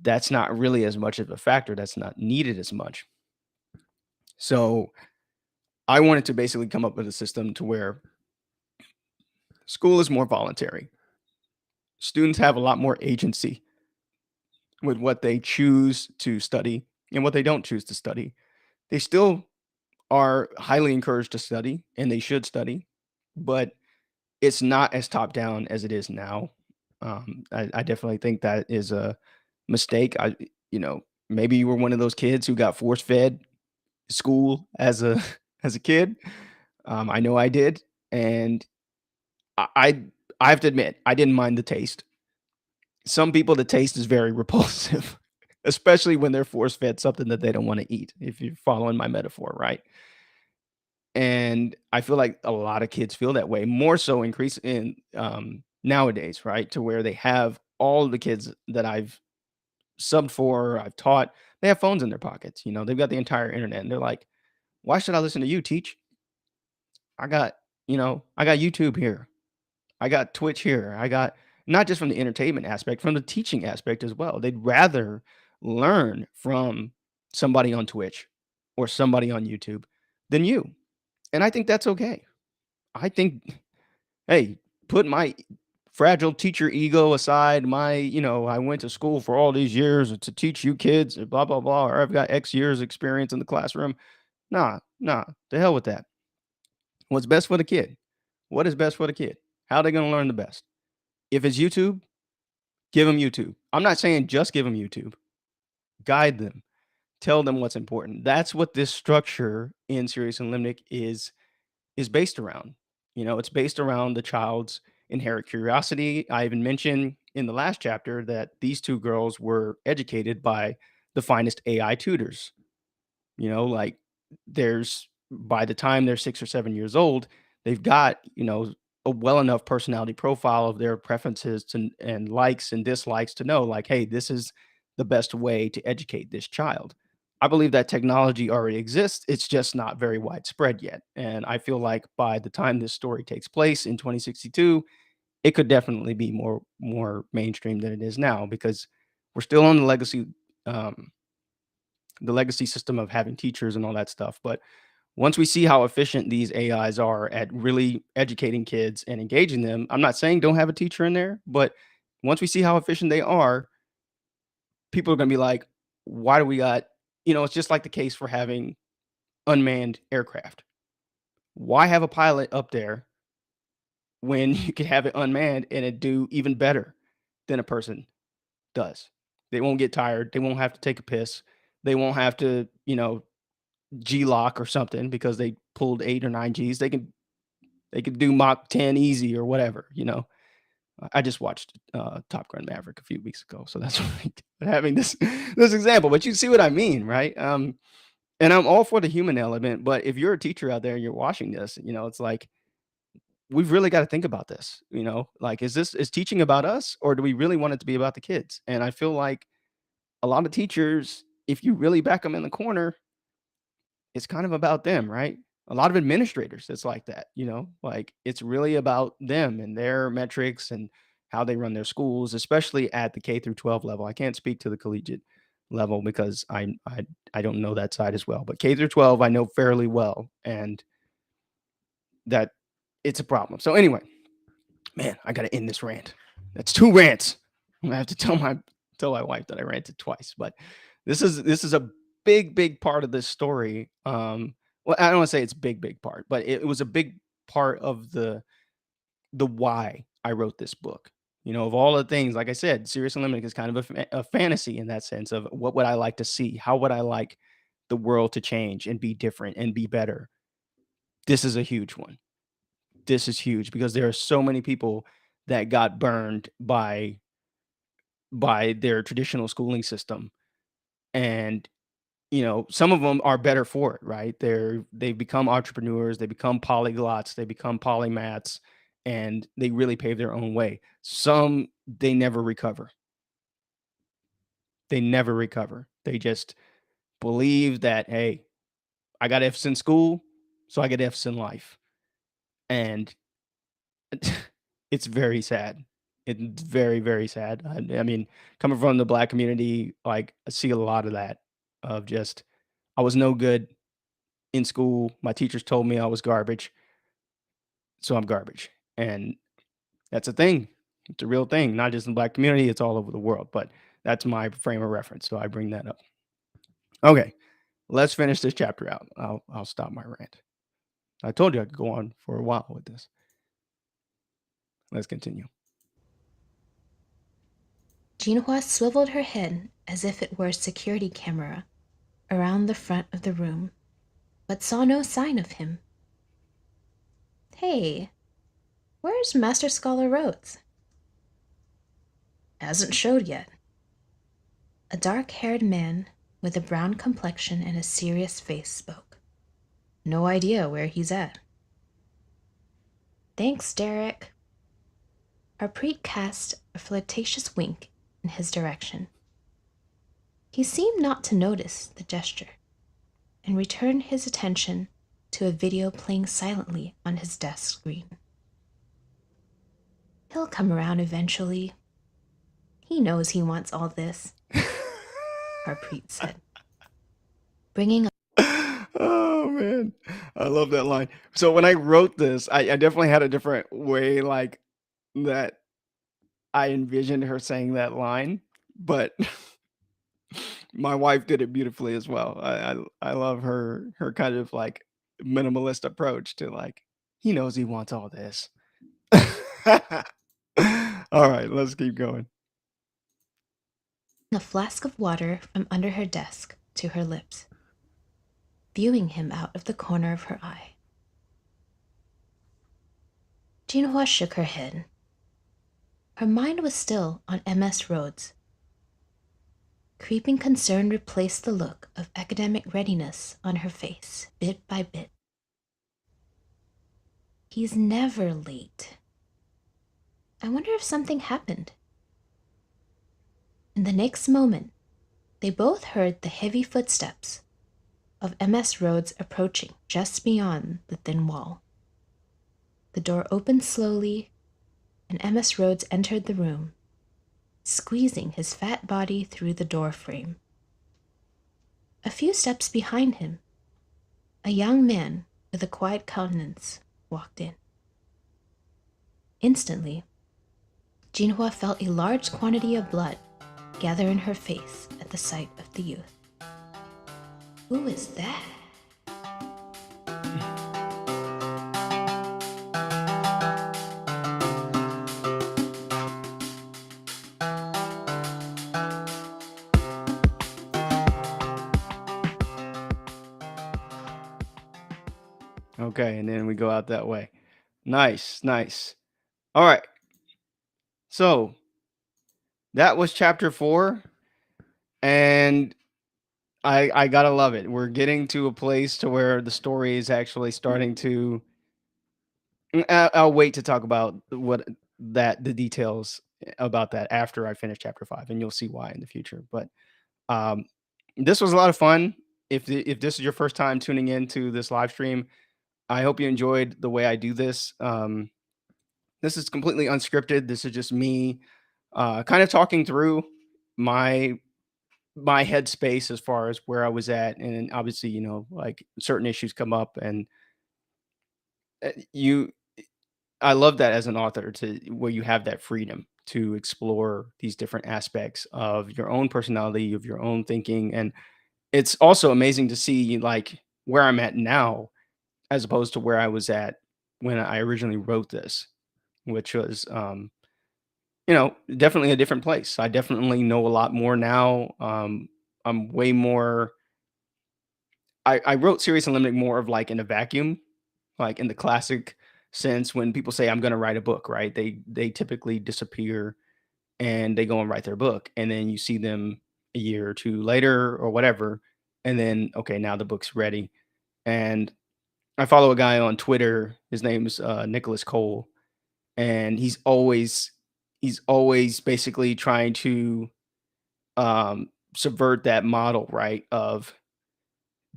Speaker 1: that's not really as much of a factor. That's not needed as much. So I wanted to basically come up with a system to where school is more voluntary. Students have a lot more agency with what they choose to study and what they don't choose to study. They still are highly encouraged to study, and they should study, but it's not as top down as it is now. I definitely think that is a mistake. Maybe you were one of those kids who got force fed school as a as a kid. I know I did, and I I I have to admit I didn't mind the taste. Some people, the taste is very repulsive, especially when they're force fed something that they don't want to eat. If you're following my metaphor, right? And I feel like a lot of kids feel that way, more so increase in nowadays, right? To where they have all the kids that I've subbed for, I've taught, they have phones in their pockets. They've got the entire internet, and they're like, "Why should I listen to you teach? I got, I got YouTube here. I got Twitch here. I got not just from the entertainment aspect, from the teaching aspect as well. They'd rather learn from somebody on Twitch or somebody on YouTube than you. And I think that's okay. I think, hey, put my fragile teacher ego aside, I went to school for all these years to teach you kids, blah, blah, blah, or I've got X years experience in the classroom. Nah, the hell with that. What's best for the kid? What is best for the kid? How are they going to learn the best? If it's YouTube, give them YouTube. I'm not saying just give them YouTube. Guide them. Tell them what's important. That's what this structure in Cereus and Limnic is based around. It's based around the child's inherent curiosity. I even mentioned in the last chapter that these two girls were educated by the finest AI tutors. Like there's by the time they're 6 or 7 years old, they've got, a well enough personality profile of their preferences and likes and dislikes to know, like, hey, this is the best way to educate this child. I believe that technology already exists. It's just not very widespread yet. And I feel like by the time this story takes place in 2062, it could definitely be more mainstream than it is now, because we're still on um, the legacy system of having teachers and all that stuff. But once we see how efficient these AIs are at really educating kids and engaging them, I'm not saying don't have a teacher in there, but once we see how efficient they are, people are going to be like, why do we got, it's just like the case for having unmanned aircraft. Why have a pilot up there when you could have it unmanned and it do even better than a person does? They won't get tired. They won't have to take a piss. They won't have to, G lock or something because they pulled 8 or 9 Gs. They could do Mach 10 easy or whatever. I just watched Top Gun Maverick a few weeks ago, so that's why I'm having this example. But you see what I mean, right? And I'm all for the human element, but if you're a teacher out there and you're watching this, it's like we've really got to think about this. Like is teaching about us, or do we really want it to be about the kids? And I feel like a lot of teachers, if you really back them in the corner, it's kind of about them, right? A lot of administrators, it's like that, like it's really about them and their metrics and how they run their schools, especially at the K through 12 level. I can't speak to the collegiate level because I don't know that side as well, but K through 12 I know fairly well, and that it's a problem. So anyway, man, I got to end this rant. That's 2 rants. I'm gonna have to tell my wife that I ranted twice, but this is a big part of this story. well, I don't want to say it's big part, but it was a big part of the why I wrote this book. You know, of all the things, like I said, Cereus Limnic is kind of a fantasy in that sense of what would I like to see? How would I like the world to change and be different and be better? This is a huge one. This is huge because there are so many people that got burned by their traditional schooling system. And you know, some of them are better for it, right? They become entrepreneurs, they become polyglots, they become polymaths, and they really pave their own way. Some they never recover. They never recover. They just believe that, hey, I got F's in school, so I get F's in life. And it's very sad. It's very, very sad. I mean, coming from the Black community, like I see a lot of that of just I was no good in school. My teachers told me I was garbage, so I'm garbage. And that's a thing. It's a real thing, not just in the Black community, it's all over the world. But that's my frame of reference. So I bring that up. Okay, let's finish this chapter out. I'll stop my rant. I told you I could go on for a while with this. Let's continue.
Speaker 2: Jinhua swiveled her head as if it were a security camera around the front of the room, but saw no sign of him. Hey, where's Master Scholar Rhodes? Hasn't showed yet. A dark-haired man with a brown complexion and a serious face spoke. No idea where he's at. Thanks, Derek. Harpreet cast a flirtatious wink in his direction. He seemed not to notice the gesture and returned his attention to a video playing silently on his desk screen. He'll come around eventually. He knows he wants all this, Harpreet said, bringing up.
Speaker 1: Oh man, I love that line. So when I wrote this, I definitely had a different way like that I envisioned her saying that line, but my wife did it beautifully as well. I love her kind of like minimalist approach to like he knows he wants all this. All right, let's keep going.
Speaker 2: A flask of water from under her desk to her lips, viewing him out of the corner of her eye. Jinhua shook her head. Her mind was still on MS Rhodes. Creeping concern replaced the look of academic readiness on her face, bit by bit. He's never late. I wonder if something happened. In the next moment, they both heard the heavy footsteps of MS Rhodes approaching just beyond the thin wall. The door opened slowly, and MS Rhodes entered the room, squeezing his fat body through the door frame. A few steps behind him, a young man with a quiet countenance walked in. Instantly, Jinhua felt a large quantity of blood gather in her face at the sight of the youth. Who is that?
Speaker 1: Okay, and then we go out that way. Nice, nice. All right. So that was chapter 4, and I gotta love it. We're getting to a place to where the story is actually starting to. I'll wait to talk about the details about that after I finish chapter 5, and you'll see why in the future. But this was a lot of fun. If this is your first time tuning into this live stream, I hope you enjoyed the way I do this. This is completely unscripted. This is just me kind of talking through my headspace as far as where I was at. And obviously, you know, like certain issues come up, and you I love that as an author to where you have that freedom to explore these different aspects of your own personality, of your own thinking. And it's also amazing to see like where I'm at now as opposed to where I was at when I originally wrote this, which was definitely a different place. I definitely know a lot more now. I'm way more. I wrote Cereus Limnic more of like in a vacuum, like in the classic sense when people say I'm going to write a book, right? They typically disappear and they go and write their book, and then you see them a year or two later or whatever, and then okay, now the book's ready. And I follow a guy on Twitter. His name's Nicholas Cole, and he's always basically trying to subvert that model, right? Of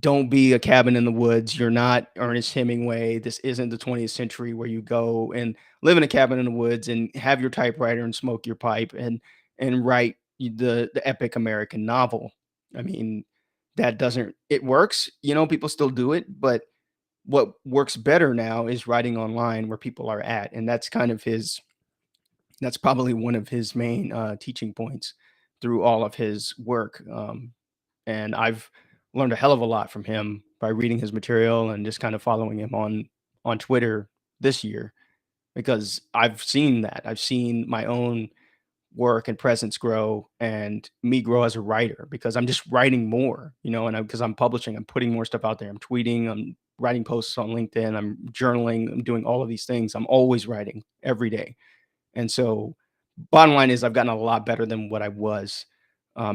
Speaker 1: don't be a cabin in the woods. You're not Ernest Hemingway. This isn't the 20th century where you go and live in a cabin in the woods and have your typewriter and smoke your pipe and write the epic American novel. I mean, that doesn't it works, people still do it, but what works better now is writing online where people are at, and that's probably one of his main teaching points through all of his work. And I've learned a hell of a lot from him by reading his material and just kind of following him on Twitter this year because I've seen that. I've seen my own work and presence grow and me grow as a writer because I'm just writing more, and because I'm publishing, I'm putting more stuff out there. I'm tweeting, I'm writing posts on LinkedIn, I'm journaling, I'm doing all of these things. I'm always writing every day. And so, bottom line is, I've gotten a lot better than what I was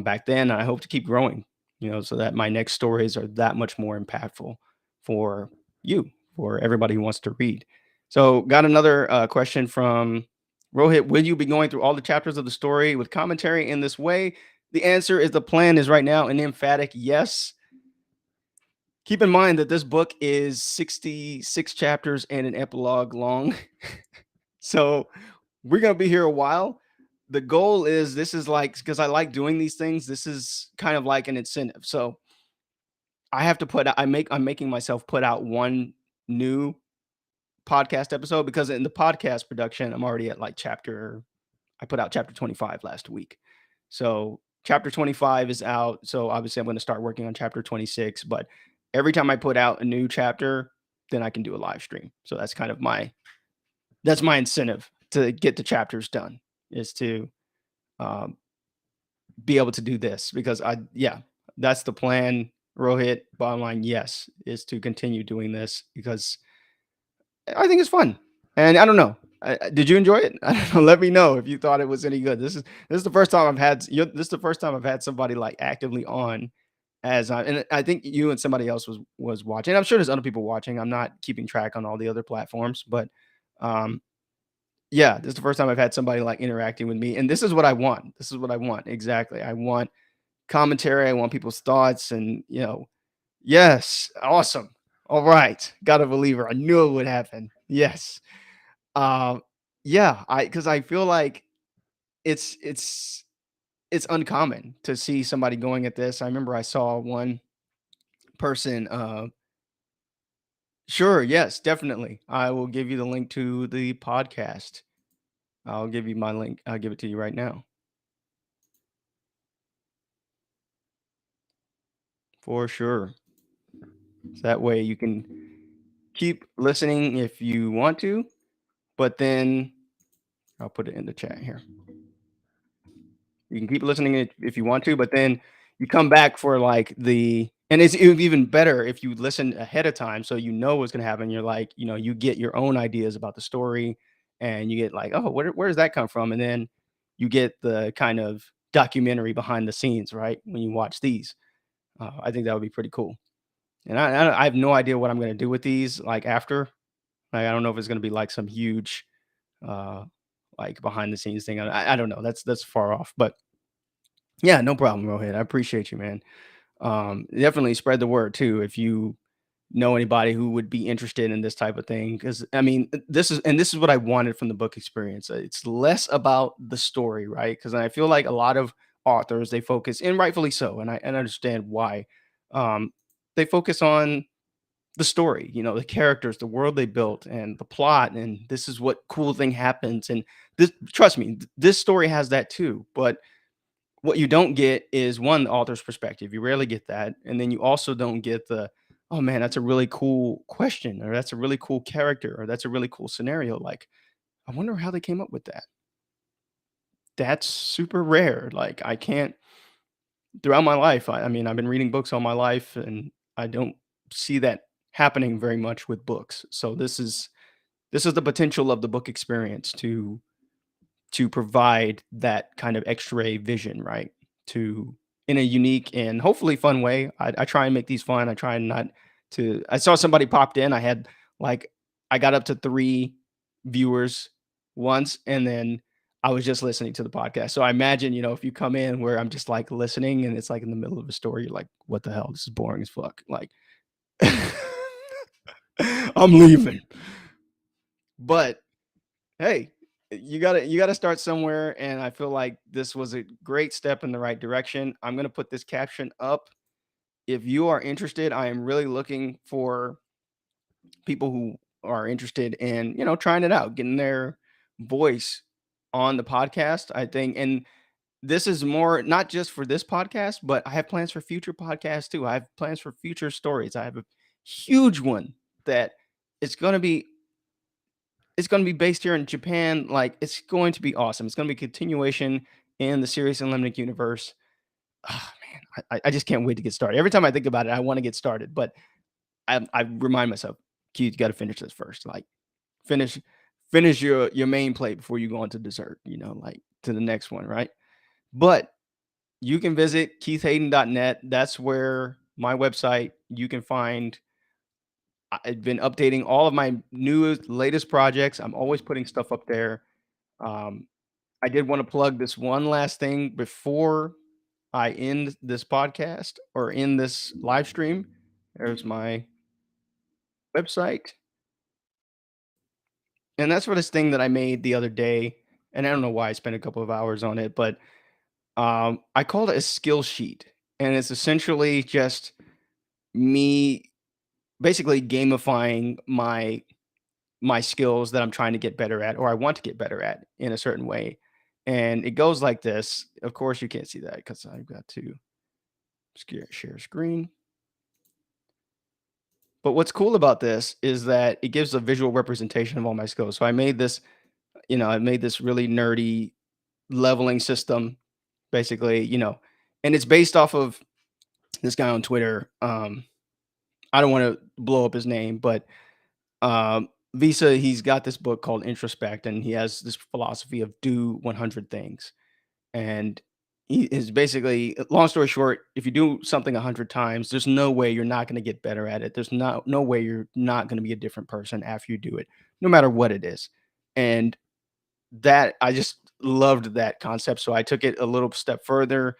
Speaker 1: back then. And I hope to keep growing, so that my next stories are that much more impactful for you, for everybody who wants to read. So, got another question from Rohit. Will you be going through all the chapters of the story with commentary in this way? The answer is the plan is right now an emphatic yes. Keep in mind that this book is 66 chapters and an epilogue long. So we're going to be here a while. The goal is this is like, because I like doing these things, this is kind of like an incentive. So I have to I'm making myself put out one new podcast episode because in the podcast production, I'm already at like I put out chapter 25 last week. So chapter 25 is out. So obviously I'm going to start working on chapter 26, but every time I put out a new chapter, then I can do a live stream. So that's kind of that's my incentive to get the chapters done, is to be able to do this because that's the plan. Rohit, bottom line, yes, is to continue doing this because I think it's fun. And I don't know. Did you enjoy it? I don't know. Let me know if you thought it was any good. This is the first time I've had somebody like actively on and I think you and somebody else was watching. I'm sure there's other people watching. I'm not keeping track on all the other platforms, but um yeah, this is the first time I've had somebody like interacting with me, and this is what I want. This is what I want. Exactly. I want commentary. I want people's thoughts, and yes, awesome. All right, got a believer. I knew it would happen. Yes. Um, yeah, because I feel like it's it's it's uncommon to see somebody going at this. I remember I saw one person. Sure, yes, definitely. I will give you the link to the podcast. I'll give you my link. I'll give it to you right now. For sure. So that way you can keep listening if you want to, but then I'll put it in the chat here. You can keep listening if you want to, but then you come back for like and it's even better if you listen ahead of time so you know what's going to happen. You're like, you get your own ideas about the story and you get like, oh, where does that come from? And then you get the kind of documentary behind the scenes, right? When you watch these, I think that would be pretty cool. And I have no idea what I'm going to do with these like after. Like, I don't know if it's going to be like some huge, uh, like behind the scenes thing. I don't know. That's far off, but yeah, no problem, Rohit. I appreciate you, man. Definitely spread the word too if you know anybody who would be interested in this type of thing. Because I mean, this is what I wanted from the book experience. It's less about the story, right? Because I feel like a lot of authors they focus, and rightfully so, and I understand why. Um, they focus on the story, the characters, the world they built, and the plot, and this is what cool thing happens. And this, trust me, this story has that too. But what you don't get is one, the author's perspective. You rarely get that, and then you also don't get the, oh man, that's a really cool question, or that's a really cool character, or that's a really cool scenario. Like, I wonder how they came up with that. That's super rare. Like, I can't throughout my life. I mean, I've been reading books all my life, and I don't see that happening very much with books. So this is the potential of the book experience to provide that kind of X-ray vision, right? To in a unique and hopefully fun way. I try and make these fun. I try and not to. I saw somebody popped in. I had like I got up to 3 viewers once, and then I was just listening to the podcast. So I imagine, if you come in where I'm just like listening and it's like in the middle of a story, you're like, "What the hell? This is boring as fuck." Like, I'm leaving. But hey, you gotta start somewhere, and I feel like this was a great step in the right direction. I'm gonna put this caption up. If you are interested, I am really looking for people who are interested in, trying it out, getting their voice on the podcast. I think, and this is more not just for this podcast, but I have plans for future podcasts too. I have plans for future stories. I have a huge one that it's gonna be it's going to be based here in Japan. Like, it's going to be awesome. It's going to be a continuation in the Cereus Limnic universe. Oh, man, I just can't wait to get started. Every time I think about it, I want to get started, but I remind myself, Q, you got to finish this first. Like, finish finish your main plate before you go on to dessert. Like to the next one, right? But you can visit keithhayden.net. That's where my website. You can find I've been updating all of my newest, latest projects. I'm always putting stuff up there. Um, I did want to plug this one last thing before I end this podcast or in this live stream. There's my website. And that's for this thing that I made the other day. And I don't know why I spent a couple of hours on it, but I called it a skill sheet. And it's essentially just me basically gamifying my skills that I'm trying to get better at or I want to get better at in a certain way. And it goes like this. Of course, you can't see that because I've got to share screen. But what's cool about this is that it gives a visual representation of all my skills. So I made this really nerdy leveling system, basically, and it's based off of this guy on Twitter. I don't want to blow up his name, but Visa, he's got this book called Introspect, and he has this philosophy of do 100 things. And he is basically, long story short, if you do something 100 times, there's no way you're not going to get better at it. There's no way you're not going to be a different person after you do it, no matter what it is. And that I just loved that concept. So I took it a little step further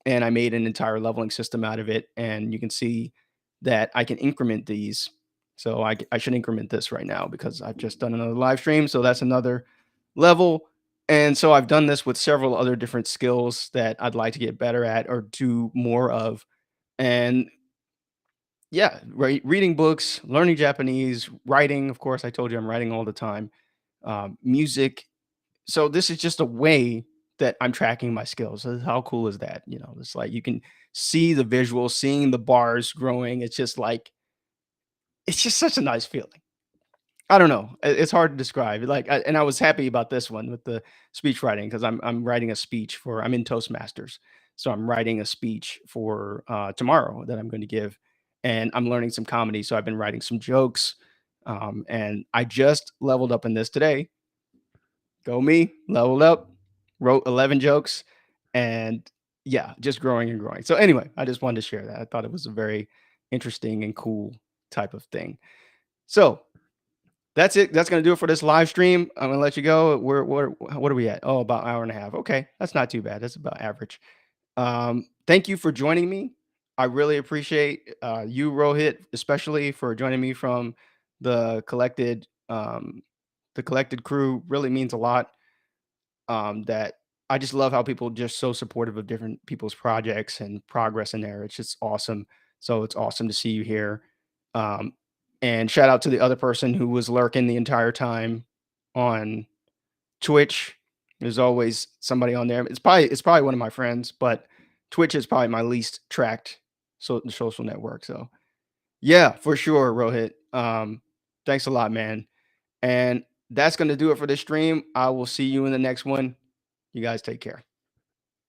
Speaker 1: and I made an entire leveling system out of it. And you can see that I can increment these. So I should increment this right now because I've just done another live stream. So that's another level. And so I've done this with several other different skills that I'd like to get better at or do more of. And yeah, reading books, learning Japanese, writing. Of course, I told you I'm writing all the time. Music. So this is just a way that I'm tracking my skills. So how cool is that? It's like you can see the visual, seeing the bars growing. It's just like it's just such a nice feeling. I don't know. It's hard to describe. Like, and I was happy about this one with the speech writing because I'm writing a speech for I'm in Toastmasters, so I'm writing a speech for tomorrow that I'm going to give, and I'm learning some comedy. So I've been writing some jokes, and I just leveled up in this today. Go me, leveled up, wrote 11 jokes, and yeah, just growing and growing. So anyway, I just wanted to share that. I thought it was a very interesting and cool type of thing. So that's it. That's gonna do it for this live stream. I'm gonna let you go. What are we at? Oh, about an hour and a half. Okay, that's not too bad. That's about average. Thank you for joining me. I really appreciate you, Rohit, especially for joining me from the collected the collected crew. Really means a lot. That I just love how people just so supportive of different people's projects and progress in there. It's just awesome. So it's awesome to see you here. Um, and shout out to the other person who was lurking the entire time on Twitch. There's always somebody on there. It's probably one of my friends, but Twitch is probably my least tracked social network. So Yeah, for sure, Rohit. Thanks a lot, man. And that's going to do it for this stream. I will see you in the next one. You guys take care.